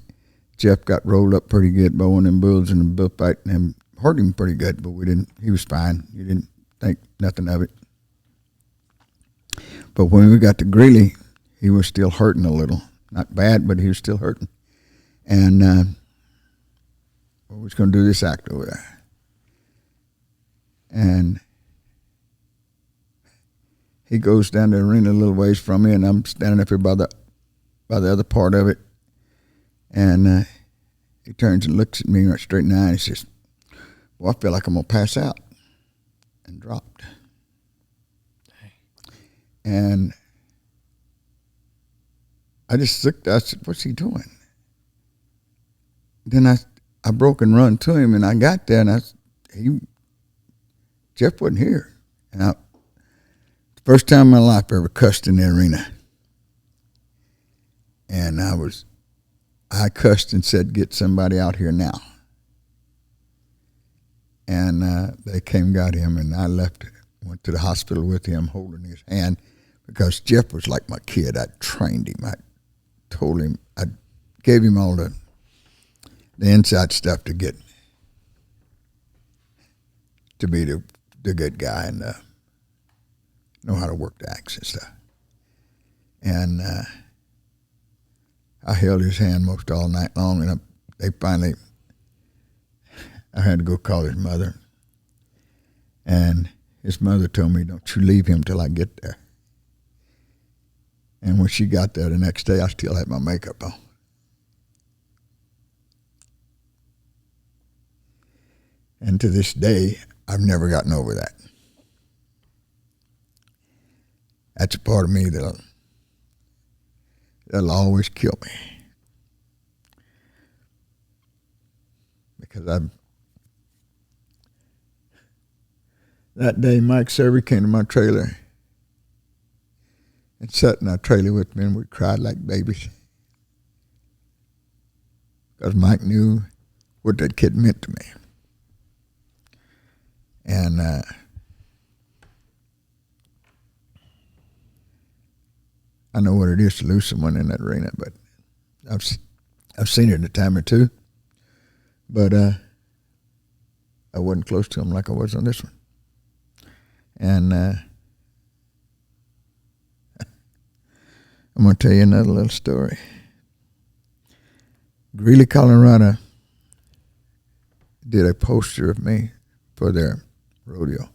Jeff got rolled up pretty good by one of them bulls in the bullfight and hurt him pretty good, but he was fine. You didn't think nothing of it. But when we got to Greeley, he was still hurting a little. Not bad, but he was still hurting. And we was going to do this act over there. And he goes down the arena a little ways from me, and I'm standing up here by the other part of it. And he turns and looks at me right straight in the eye, and he says, well, I feel like I'm going to pass out. And dropped. And I just looked, I said, what's he doing? Then I broke and run to him, and I got there, and Jeff wasn't here. And the first time in my life I ever cussed in the arena. And I cussed and said, get somebody out here now. And they came and got him, and I went to the hospital with him, holding his hand, because Jeff was like my kid. I trained him. I told him, I gave him all the inside stuff to be the good guy and know how to work the acts and stuff. And I held his hand most all night long, and I had to go call his mother. And his mother told me, don't you leave him till I get there. And when she got there the next day, I still had my makeup on. And to this day, I've never gotten over that. That's a part of me that'll always kill me. Because that day, Mike Surrey came to my trailer and sat in our trailer with me, and we cried like babies. Because Mike knew what that kid meant to me. And I know what it is to lose someone in that arena, but I've seen it a time or two. But I wasn't close to him like I was on this one. And I'm going to tell you another little story. Greeley, Colorado did a poster of me for their rodeo.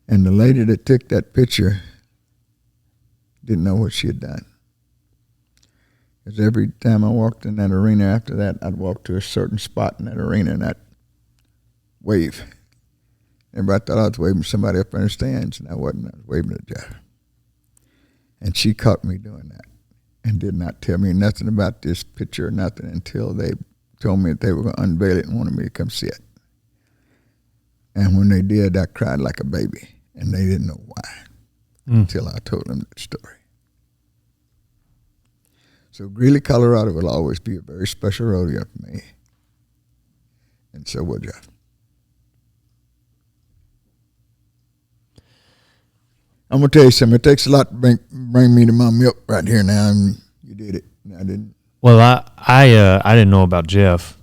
And the lady that took that picture didn't know what she had done. Because every time I walked in that arena after that, I'd walk to a certain spot in that arena and I'd wave. Everybody thought I was waving to somebody up in the stands, and I wasn't. I was waving at Jeff. And she caught me doing that and did not tell me nothing about this picture or nothing until they told me that they were going to unveil it and wanted me to come see it. And when they did, I cried like a baby, and they didn't know why until I told them that story. So Greeley, Colorado will always be a very special rodeo for me, and so will Jeff. I'm going to tell you something. It takes a lot to bring me to my milk right here now, and you did it. I didn't. Well, I didn't know about Jeff.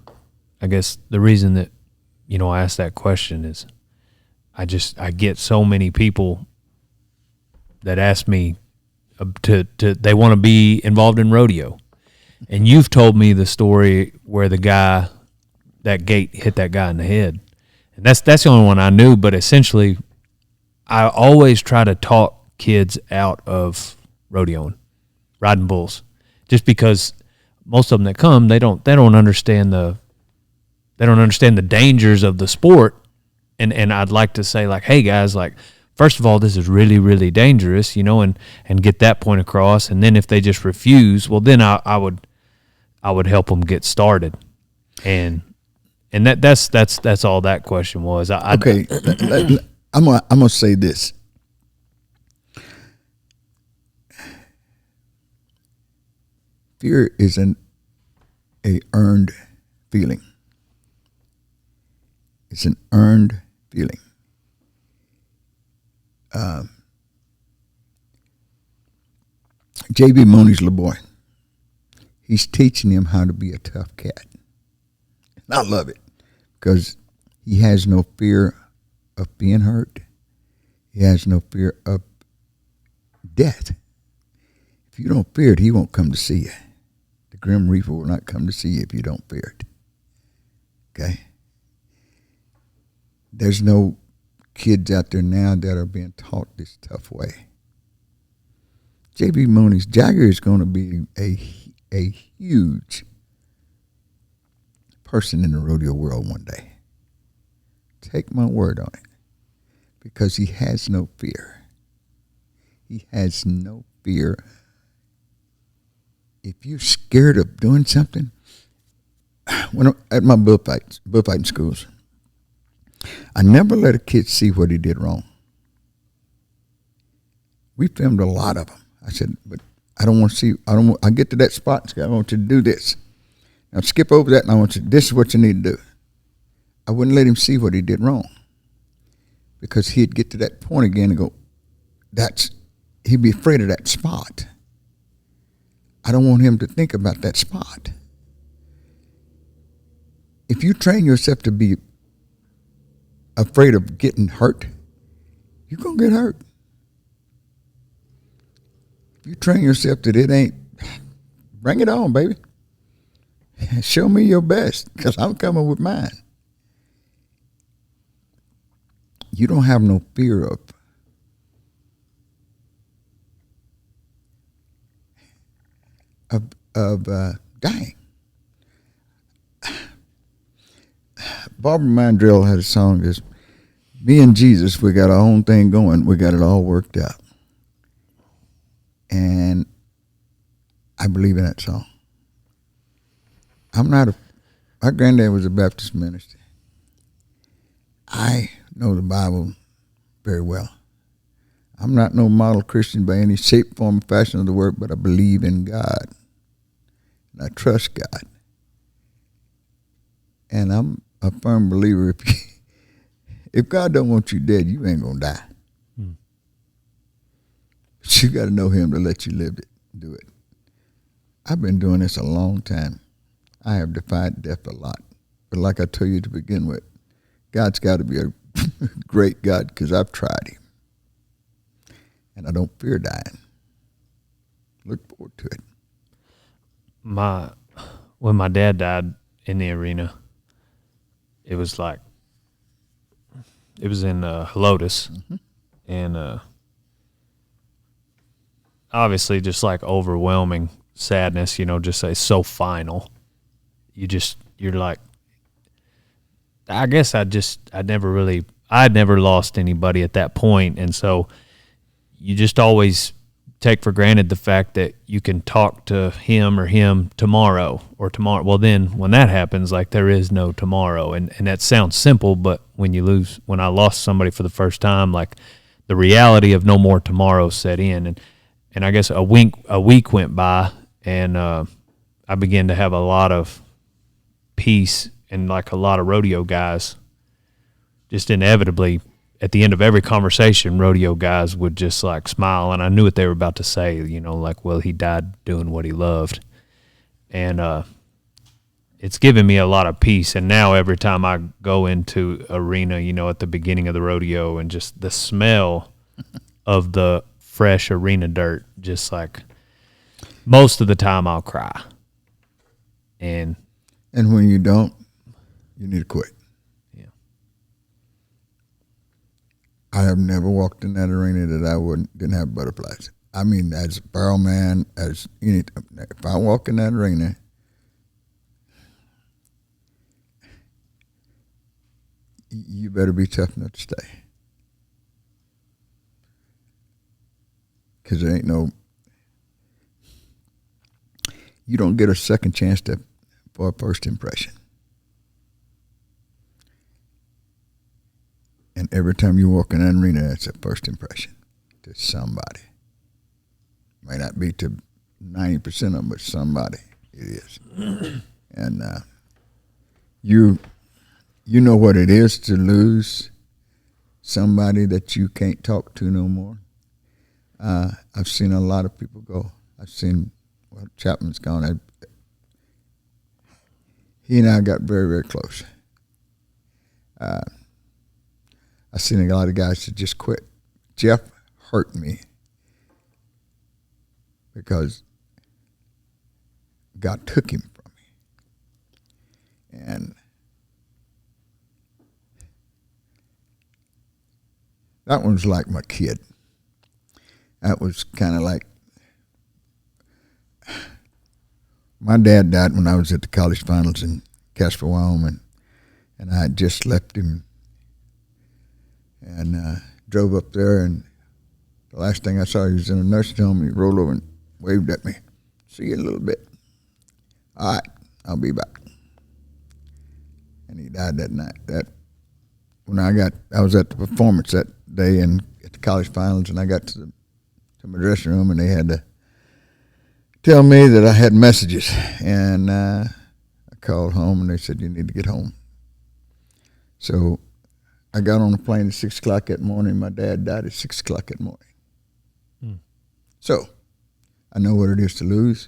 I guess the reason that, I asked that question is I get so many people that ask me to they want to be involved in rodeo. And you've told me the story where that gate hit that guy in the head. And that's the only one I knew, but essentially I always try to talk kids out of rodeoing, riding bulls, just because most of them that come, they don't understand the dangers of the sport. And I'd like to say, like, hey guys, like, first of all, this is really, really dangerous, and get that point across. And then if they just refuse, well, then I would help them get started. And that's all that question was. Okay, I'm gonna say this. Fear is a earned feeling. It's an earned feeling. J.B. Mooney's little boy, he's teaching him how to be a tough cat. And I love it because he has no fear of being hurt. He has no fear of death. If you don't fear it, he won't come to see you. The Grim Reaper will not come to see you if you don't fear it. Okay? There's no kids out there now that are being taught this tough way. J.B. Mooney's Jagger is going to be a huge person in the rodeo world one day. Take my word on it. Because he has no fear. He has no fear. If you're scared of doing something, when at my bullfighting schools, I never let a kid see what he did wrong. We filmed a lot of them. I said, but I don't want to see, I get to that spot, I want you to do this. Now skip over that, and I want you, this is what you need to do. I wouldn't let him see what he did wrong. Because he'd get to that point again and go, he'd be afraid of that spot. I don't want him to think about that spot. If you train yourself to be afraid of getting hurt, you're going to get hurt. If you train yourself that it ain't, bring it on, baby. Show me your best, because I'm coming with mine. You don't have no fear of dying. Barbara Mandrell had a song that's, me and Jesus, we got our own thing going. We got it all worked out. And I believe in that song. My granddad was a Baptist minister. I know the Bible very well. I'm not no model Christian by any shape, form, or fashion of the word, but I believe in God. And I trust God. And I'm a firm believer, if God don't want you dead, you ain't going to die. But you got to know him to let you live it, do it. I've been doing this a long time. I have defied death a lot. But like I told you to begin with, God's got to be a great God because I've tried him. And I don't fear dying. Look forward to it. When my dad died in the arena, it was like, it was in Helotes. Mm-hmm. And obviously just like overwhelming sadness, just say so final. You're like, I guess I'd never lost anybody at that point. And so you just always take for granted the fact that you can talk to him tomorrow. Well, then when that happens, like there is no tomorrow. And that sounds simple, but when I lost somebody for the first time, like the reality of no more tomorrow set in. And I guess a week went by, and I began to have a lot of peace, and like a lot of rodeo guys, just inevitably at the end of every conversation, rodeo guys would just like smile, and I knew what they were about to say, like, well, he died doing what he loved. And it's given me a lot of peace. And now every time I go into arena, at the beginning of the rodeo, and just the smell of the fresh arena dirt, just like most of the time I'll cry. And when you don't, you need to quit. Yeah. I have never walked in that arena that I didn't have butterflies. I mean, as a barrel man, as anything, if I walk in that arena, you better be tough enough to stay. Because there ain't you don't get a second chance for a first impression. And every time you walk in that arena, that's a first impression to somebody. May not be to 90% of them, but somebody it is. And you know what it is to lose somebody that you can't talk to no more. I've seen a lot of people go. I've seen, Chapman's gone. He and I got very, very close. I've seen a lot of guys that just quit. Jeff hurt me because God took him from me. And that one was like my kid. That was kind of like, my dad died when I was at the college finals in Casper, Wyoming, and I had just left him and drove up there, and the last thing I saw, he was in a nursing home, and he rolled over and waved at me. See you in a little bit. All right, I'll be back. And he died that night. I was at the performance that day and at the college finals, and I got to my dressing room, and they had to tell me that I had messages. And I called home, and they said, you need to get home. So I got on the plane at 6 o'clock that morning. My dad died at 6 o'clock that morning. So I know what it is to lose.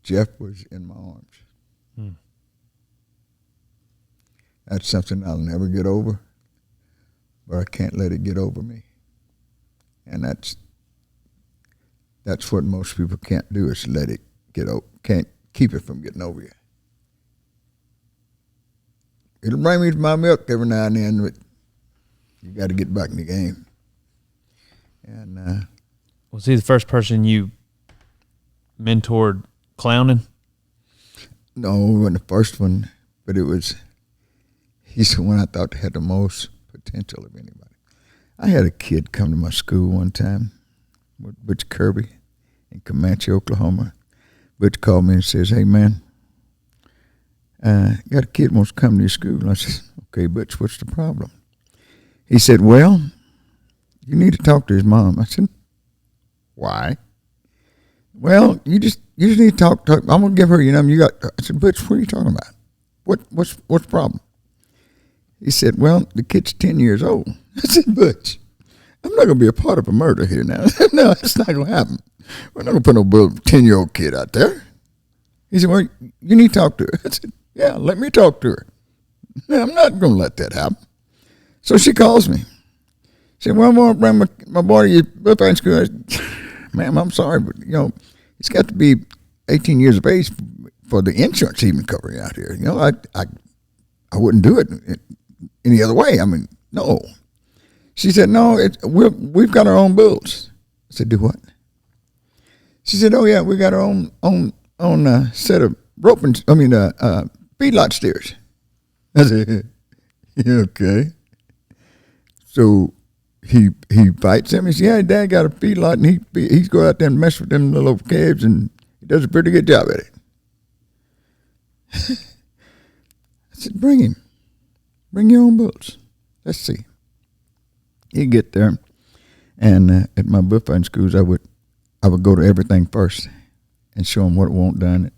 Jeff was in my arms. That's something I'll never get over, but I can't let it get over me. And that's what most people can't do, is let it get over, can't keep it from getting over you. It'll bring me to my milk every now and then, but you got to get back in the game. And was he the first person you mentored clowning? No, he wasn't the first one, but he's the one I thought had the most potential of anybody. I had a kid come to my school one time, with Butch Kirby in Comanche, Oklahoma. Butch called me and says, hey, man, got a kid wants to come to your school. And I said, okay, Butch, what's the problem? He said, well, you need to talk to his mom. I said, why? Well, you just need to talk. I'm gonna give her your number. I said, Butch, what are you talking about? What's the problem? He said, well, the kid's 10 years old. I said, Butch, I'm not gonna be a part of a murder here now. No, it's not gonna happen. We're not gonna put no 10-year-old kid out there. He said, well, you need to talk to her. I said, yeah, let me talk to her. No, I'm not gonna let that happen. So she calls me. She said, well, I'm gonna bring my boy to your buffet school. I said, ma'am, I'm sorry, but he's got to be 18 years of age for the insurance even covering out here. I wouldn't do it any other way. I mean, no. She said, no, we've got our own bulls. I said, do what? She said, oh yeah, we got our own set of feedlot steers. I said, yeah, okay. So he fights them. He said, yeah, Dad got a feedlot, and he's go out there and mess with them little calves, and he does a pretty good job at it. I said, bring him. Bring your own bulls. Let's see. He'd get there, and at my buffet schools, I would go to everything first and show him what it won't done,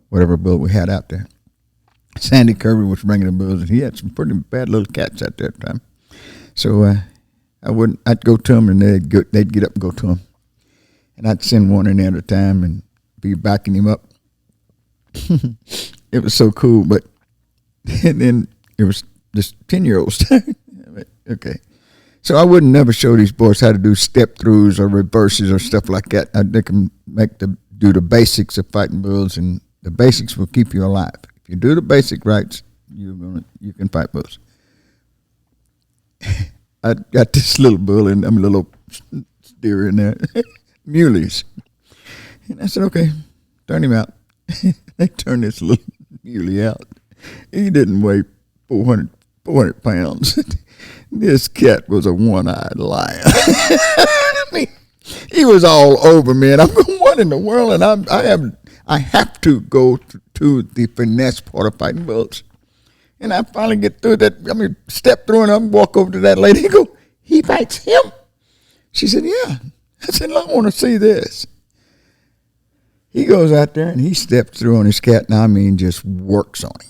whatever bull we had out there. Sandy Kirby was bringing the bulls, and he had some pretty bad little cats out there at the time. So I'd go to them, and they'd get up and go to him. And I'd send one in there at a time and be backing him up. It was so cool, and then it was this 10-year-old's turn. Okay. So I wouldn't never show these boys how to do step throughs or reverses or stuff like that. They can do the basics of fighting bulls, and the basics will keep you alive. If you do the basic rights, you can fight bulls. I got this little bull and I'm a little steer in there, muleys, and I said, okay, turn him out. They turned this little muley out. He didn't weigh 400 pounds. This cat was a one-eyed lion. I mean, he was all over me, and I'm going, what in the world? And I have to go to the finesse part of fighting bulls. And I finally get through that. I mean, step through, and I walk over to that lady and go, he fights him? She said, yeah. I said, I want to see this. He goes out there, and he steps through on his cat, and I mean, just works on him.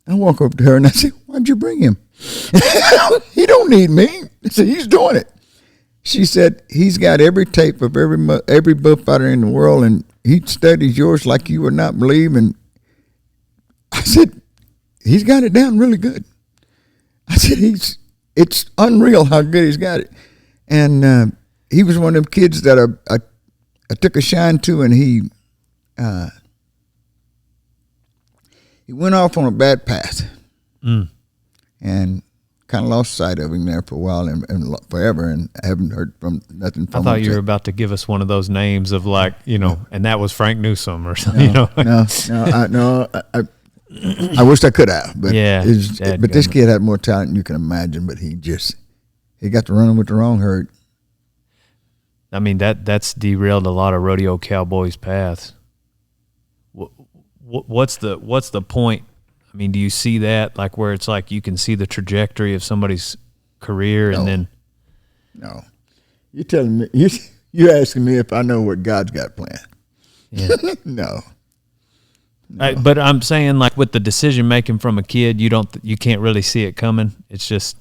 I walk over to her, and I said, why'd you bring him? He don't need me. I said, he's doing it. She said, he's got every tape of every bullfighter in the world, and he studies yours like you would not believe. And I said, he's got it down really good. I said, it's unreal how good he's got it. And he was one of them kids that I took a shine to, and he went off on a bad path. And kind of lost sight of him there for a while and forever, and I haven't heard nothing from him. I thought you were about to give us one of those names of like, and that was Frank Newsom or something. No. I wish I could have, but yeah, but this kid had more talent than you can imagine. But he got to running with the wrong herd. I mean, that's derailed a lot of rodeo cowboys' paths. What's the point? I mean, do you see that, like, where it's like you can see the trajectory of somebody's career and then? No. You're telling me, you're asking me if I know what God's got planned. Yeah. No. But I'm saying, like, with the decision making from a kid, you can't really see it coming. It's just.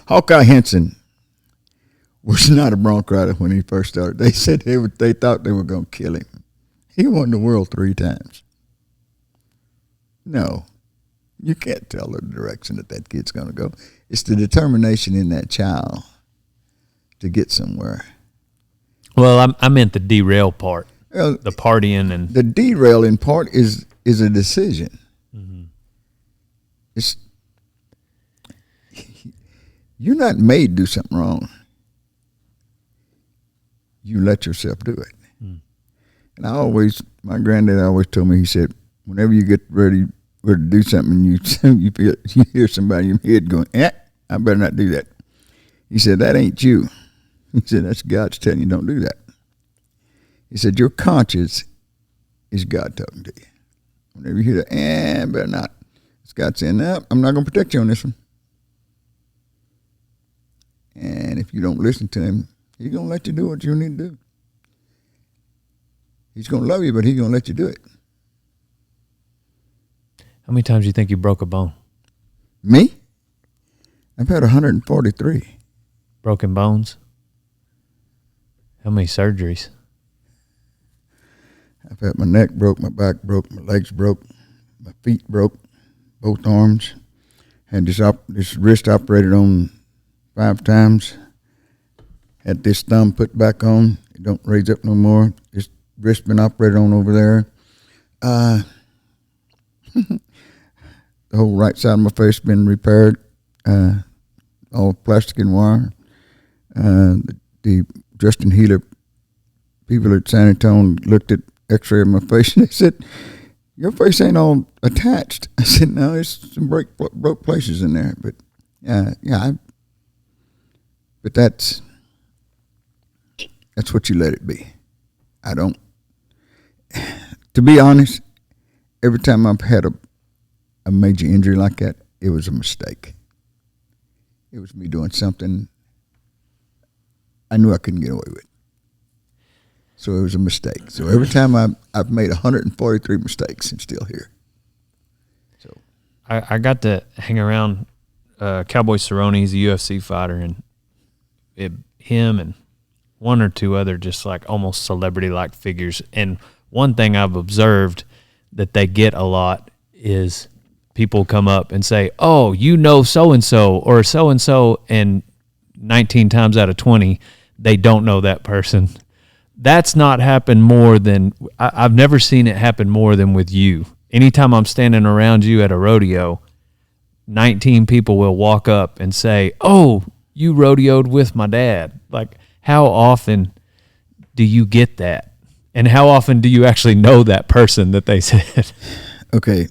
Hawkeye Henson was not a bronc rider when he first started. They said they thought they were going to kill him. He won the world 3 times. No, you can't tell the direction that kid's going to go. It's the determination in that child to get somewhere. Well, I meant the derail part, the partying and the derailing part is a decision. Mm-hmm. It's you're not made to do something wrong. You let yourself do it. Mm. And my granddad always told me, he said, whenever you get ready to do something, you hear somebody in your head going, I better not do that. He said, that ain't you. He said, that's God's telling you don't do that. He said, your conscience is God talking to you. Whenever you hear that, better not. It's God saying, no, I'm not going to protect you on this one. And if you don't listen to him, he's going to let you do what you need to do. He's going to love you, but he's going to let you do it. How many times do you think you broke a bone? Me? I've had 143. Broken bones? How many surgeries? I've had my neck broke, my back broke, my legs broke, my feet broke, both arms. Had this wrist operated on 5 times. Had this thumb put back on. It don't raise up no more. This wrist been operated on over there. The whole right side of my face been repaired, all plastic and wire. The Justin Healer people at San Antonio looked at X-ray of my face and they said, "Your face ain't all attached." I said, "No, there's some broke places in there, but but that's what you let it be." I don't. To be honest, every time I've had a major injury like that, it was a mistake. It was me doing something I knew I couldn't get away with. So it was a mistake. So every time I've made 143 mistakes and still here. So I got to hang around Cowboy Cerrone. He's a UFC fighter, and him and one or two other just like almost celebrity-like figures. And one thing I've observed that they get a lot is people come up and say, "Oh, you know so and so or so and so," and 19 times out of 20, they don't know that person. That's not happened more than I've never seen it happen more than with you. Anytime I'm standing around you at a rodeo, 19 people will walk up and say, "Oh, you rodeoed with my dad." Like, how often do you get that? And how often do you actually know that person that they said? Okay.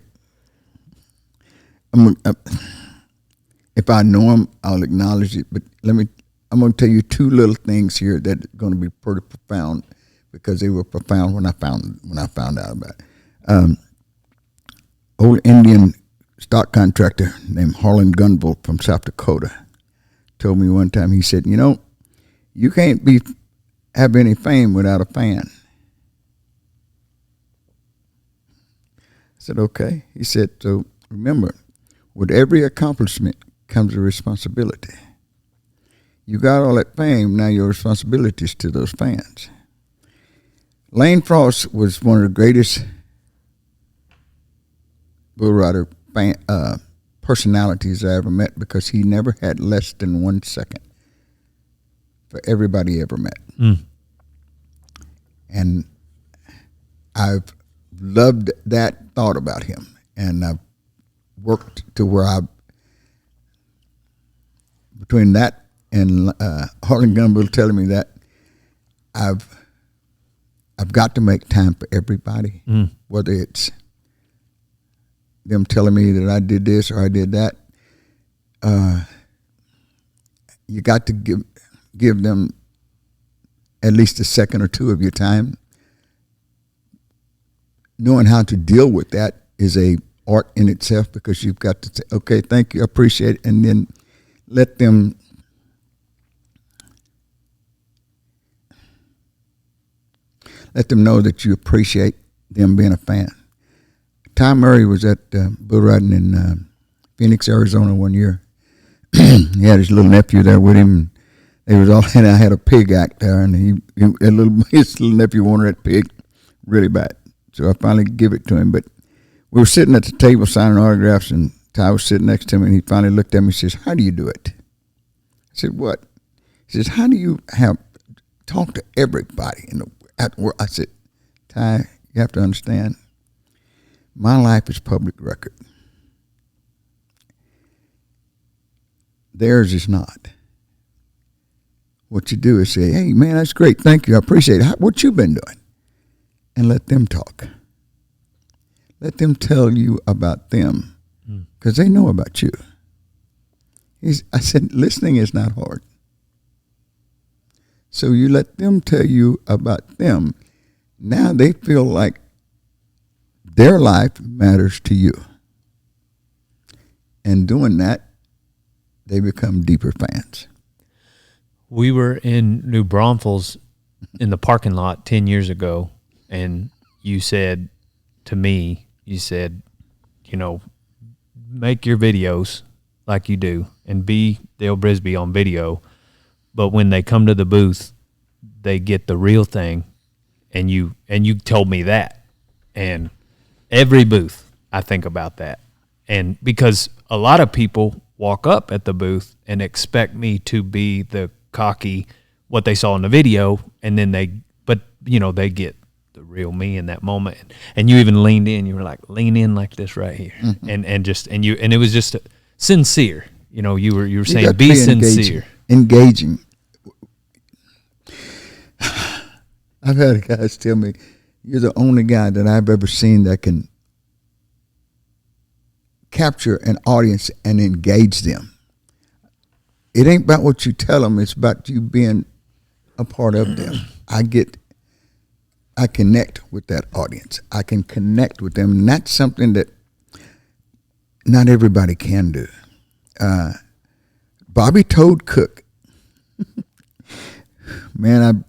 If I know them, I'll acknowledge it. But I'm going to tell you two little things here that are going to be pretty profound because they were profound when I found out about it. Old Indian stock contractor named Harlan Gunville from South Dakota told me one time, he said, you can't have any fame without a fan. I said, okay. He said, so remember, with every accomplishment comes a responsibility. You got all that fame, now your responsibility is to those fans. Lane Frost was one of the greatest bull rider personalities I ever met because he never had less than 1 second for everybody he ever met. And I've loved that thought about him, and I've worked to where between that and Harlan Gunville telling me that I've got to make time for everybody, whether it's them telling me that I did this or I did that. You got to give them at least a second or two of your time. Knowing how to deal with that is a art in itself because you've got to say, okay, thank you, appreciate it, and then let them know that you appreciate them being a fan. Tom Murray was at bull riding in Phoenix, Arizona one year. He had his little nephew there with him. And I had a pig act there, and his little nephew wanted that pig really bad. So I finally give it to him. But we were sitting at the table signing autographs, and Ty was sitting next to me, and he finally looked at me and says, "How do you do it?" I said, "What?" He says, "How do you talk to everybody at work?" I said, "Ty, you have to understand, my life is public record. Theirs is not. What you do is say, hey, man, that's great. Thank you. I appreciate it. What you been doing?" And let them talk. Let them tell you about them because they know about you. I said, listening is not hard. So you let them tell you about them. Now they feel like their life matters to you. And doing that, they become deeper fans. We were in New Braunfels in the parking lot 10 years ago, and you said to me, make your videos like you do and be Dale Brisby on video, but when they come to the booth, they get the real thing. And you told me that. And every booth, I think about that. And because a lot of people walk up at the booth and expect me to be the cocky, what they saw in the video, and then they get the real me in that moment. And you even leaned in. You were like, lean in like this right here, and it was just sincere. You were saying be sincere, engaging. I've had guys tell me, you're the only guy that I've ever seen that can capture an audience and engage them. It ain't about what you tell them, it's about you being a part of them. I connect with that audience. I can connect with them, and that's something that not everybody can do. Bobby Toad Cook, man,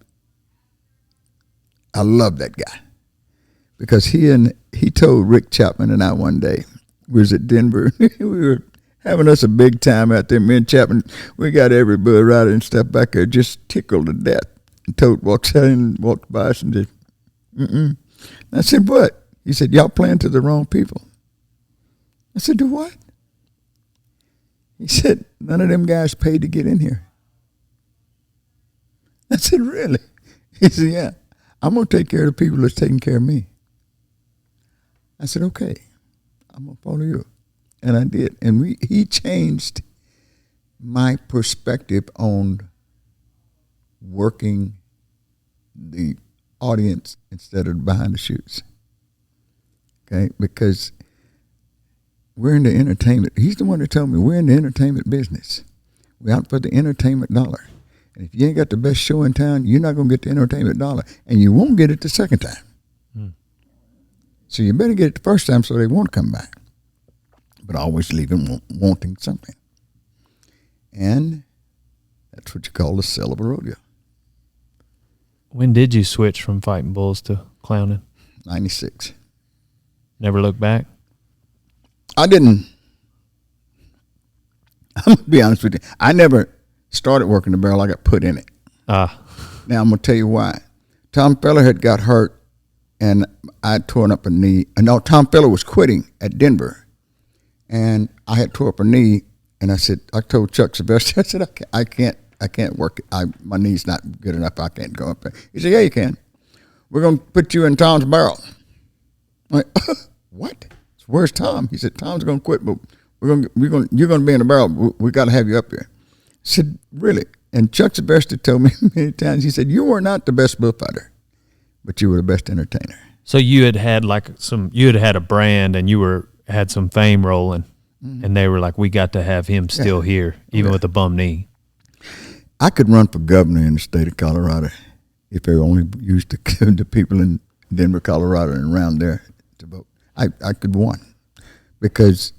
I love that guy because he told Rick Chapman and I one day, we was at Denver, we were having us a big time out there. Me and Chapman, we got every bull rider and stuff back there just tickled to death. And Toad walked by us and just, I said, what? He said, y'all playing to the wrong people. I said, do what? He said, none of them guys paid to get in here. I said, really? He said, yeah, I'm going to take care of the people that's taking care of me. I said, okay, I'm going to follow you. And I did. And he changed my perspective on working the audience instead of behind the shoots. Okay, because we're in the entertainment. He's the one that told me we're in the entertainment business. We're out for the entertainment dollar. And if you ain't got the best show in town, you're not going to get the entertainment dollar. And you won't get it the second time. So you better get it the first time so they won't come back. But always leave them wanting something. And that's what you call the sell of a rodeo. When did you switch from fighting bulls to clowning? 96. Never look back? I didn't. I'm going to be honest with you. I never started working the barrel. I got put in it. Now, I'm going to tell you why. Tom Feller had got hurt, and I had torn up a knee. No, Tom Feller was quitting at Denver, and I had tore up a knee, and I told Chuck Sylvester, I said, I can't work it. My knee's not good enough. I can't go up there. He said, yeah, you can. We're going to put you in Tom's barrel. I'm like, what? So where's Tom? He said, Tom's going to quit, but you're going to be in the barrel. We got to have you up here. I said, really? And Chuck Sylvester told me many times, he said, you were not the best bullfighter, but you were the best entertainer. So you had a brand and you had some fame rolling, and they were like, we got to have him still here, even with a bum knee. I could run for governor in the state of Colorado if they only used the people in Denver, Colorado, and around there to vote. I could won because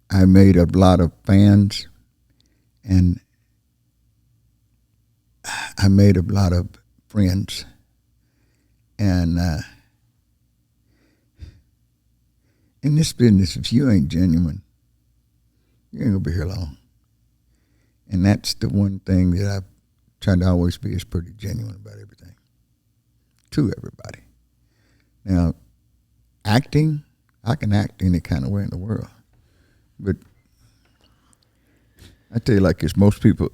I made a lot of fans, and I made a lot of friends, and in this business, if you ain't genuine, you ain't gonna be here long. And that's the one thing that I've tried to always be, is pretty genuine about everything to everybody. Now, acting, I can act any kind of way in the world, but I tell you like this, most people,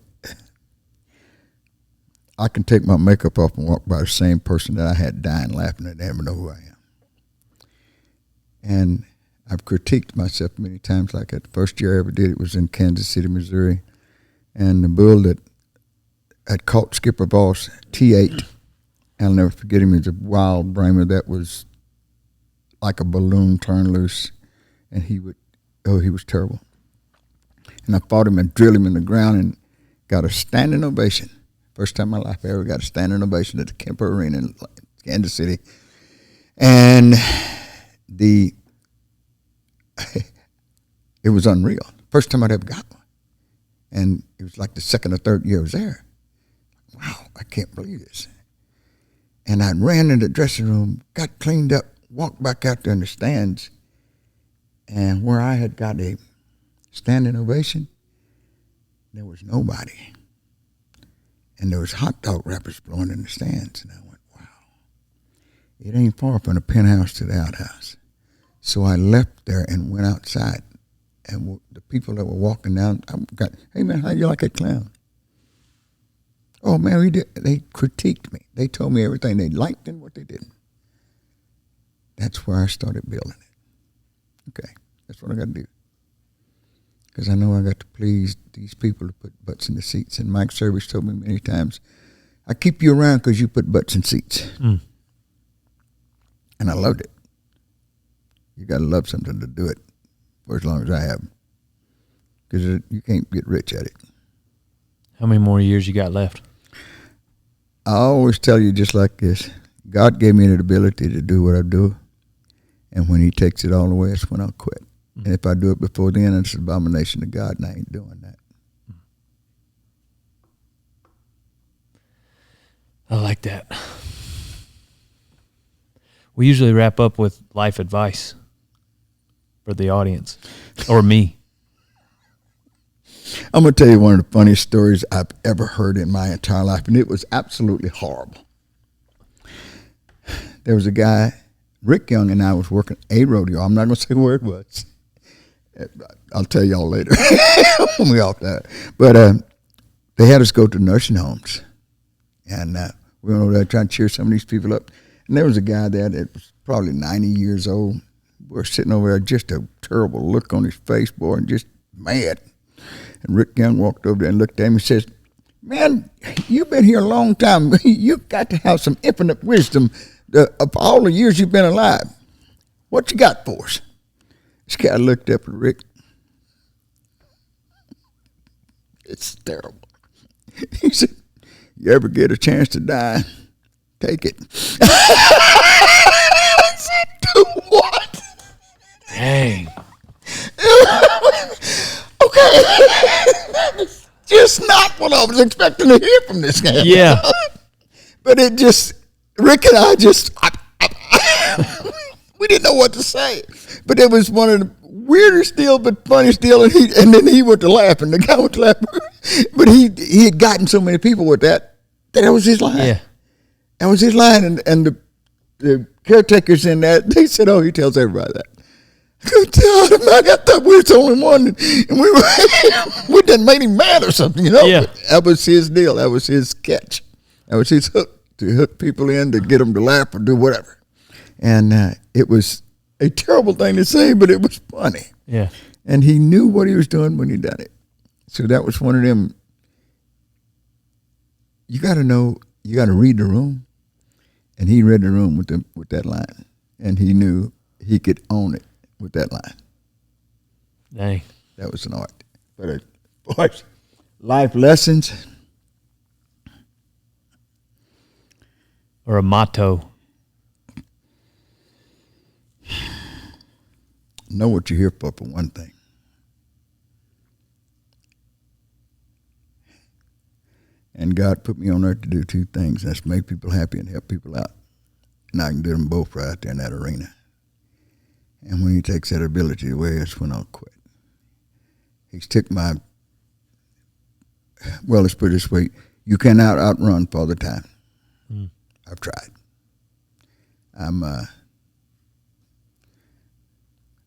I can take my makeup off and walk by the same person that I had dying laughing and never know who I am. And I've critiqued myself many times. Like the first year I ever did it was in Kansas City, Missouri. And the bull that had caught Skipper Voss, T8, I'll never forget him. He's a wild bramer that was like a balloon turned loose. And he was terrible. And I fought him and drilled him in the ground and got a standing ovation. First time in my life I ever got a standing ovation at the Kemper Arena in Kansas City. And it was unreal. First time I'd ever got one. And it was like the second or third year I was there. Wow, I can't believe this. And I ran in the dressing room, got cleaned up, walked back out there in the stands, and where I had got a standing ovation, there was nobody. And there was hot dog wrappers blowing in the stands. And I went, wow, it ain't far from the penthouse to the outhouse. So I left there and went outside. And the people that were walking down, hey man, how you like that clown? Oh man, they critiqued me. They told me everything they liked and what they didn't. That's where I started building it. Okay, that's what I got to do. Because I know I got to please these people to put butts in the seats. And Mike Service told me many times, I keep you around because you put butts in seats. And I loved it. You got to love something to do it for as long as I have. Because you can't get rich at it. How many more years you got left? I always tell you just like this. God gave me the ability to do what I do. And when he takes it all away, it's when I'll quit. And if I do it before then, it's an abomination to God, and I ain't doing that. I like that. We usually wrap up with life advice for the audience, or me. I'm going to tell you one of the funniest stories I've ever heard in my entire life, and it was absolutely horrible. There was a guy, Rick Young and I was working a rodeo. I'm not going to say where it was. I'll tell y'all later when we off that. But they had us go to nursing homes, and we went over there trying to cheer some of these people up. And there was a guy there that was probably 90 years old. We're sitting over there, just a terrible look on his face, boy, and just mad. And Rick Young walked over there and looked at him and says, "Man, you've been here a long time. You've got to have some infinite wisdom of all the years you've been alive. What you got for us?" This guy looked up at Rick. It's terrible. He said, "You ever get a chance to die, take it." I said, "Do what?" Dang. Okay. That's just not what I was expecting to hear from this guy. Yeah. But it just, Rick and I just, we didn't know what to say. But it was one of the weirdest deal, but funniest deal. And then he went to laughing. The guy went to laughing. But he had gotten so many people with that was his line. Yeah. That was his line. And the caretakers in that, they said, "Oh, he tells everybody that." I thought we was the only one, and we didn't make him mad or something, Yeah. But that was his deal. That was his catch. That was his hook, to hook people in, to get them to laugh or do whatever. And it was a terrible thing to say, but it was funny. Yeah. And he knew what he was doing when he done it. So that was one of them. You got to know. You got to read the room, and he read the room with that line, and he knew he could own it with that line. Dang. That was an art. But boy, life lessons. Or a motto. Know what you're here for one thing. And God put me on earth to do two things. That's make people happy and help people out. And I can do them both right there in that arena. And when he takes that ability away, that's when I'll quit. He's took my, well, let's put it this way. You cannot outrun Father Time. I've tried. I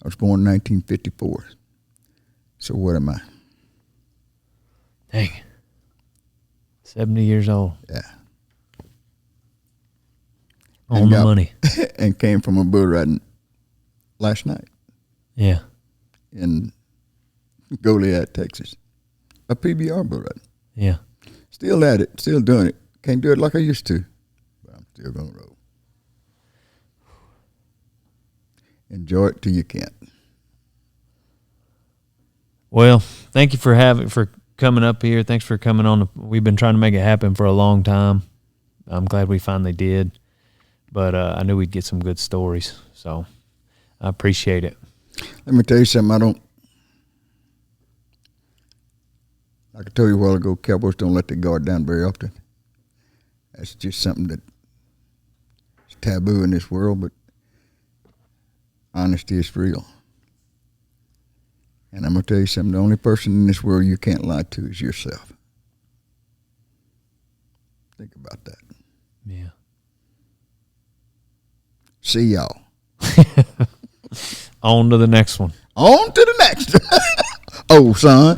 was born in 1954. So what am I? Dang. 70 years old. Yeah. On the money. And came from a bull riding last night. Yeah. In Goliad, Texas. A PBR bull riding. Yeah. Still at it. Still doing it. Can't do it like I used to. But I'm still going to roll. Enjoy it till you can't. Well, thank you for coming up here. Thanks for coming on. We've been trying to make it happen for a long time. I'm glad we finally did. But I knew we'd get some good stories. So I appreciate it. Let me tell you something. Like I told you a while ago, Cowboys don't let their guard down very often. That's just something that's taboo in this world, but honesty is real. And I'm going to tell you something. The only person in this world you can't lie to is yourself. Think about that. Yeah. See y'all. On to the next one. On to the next. Oh, son.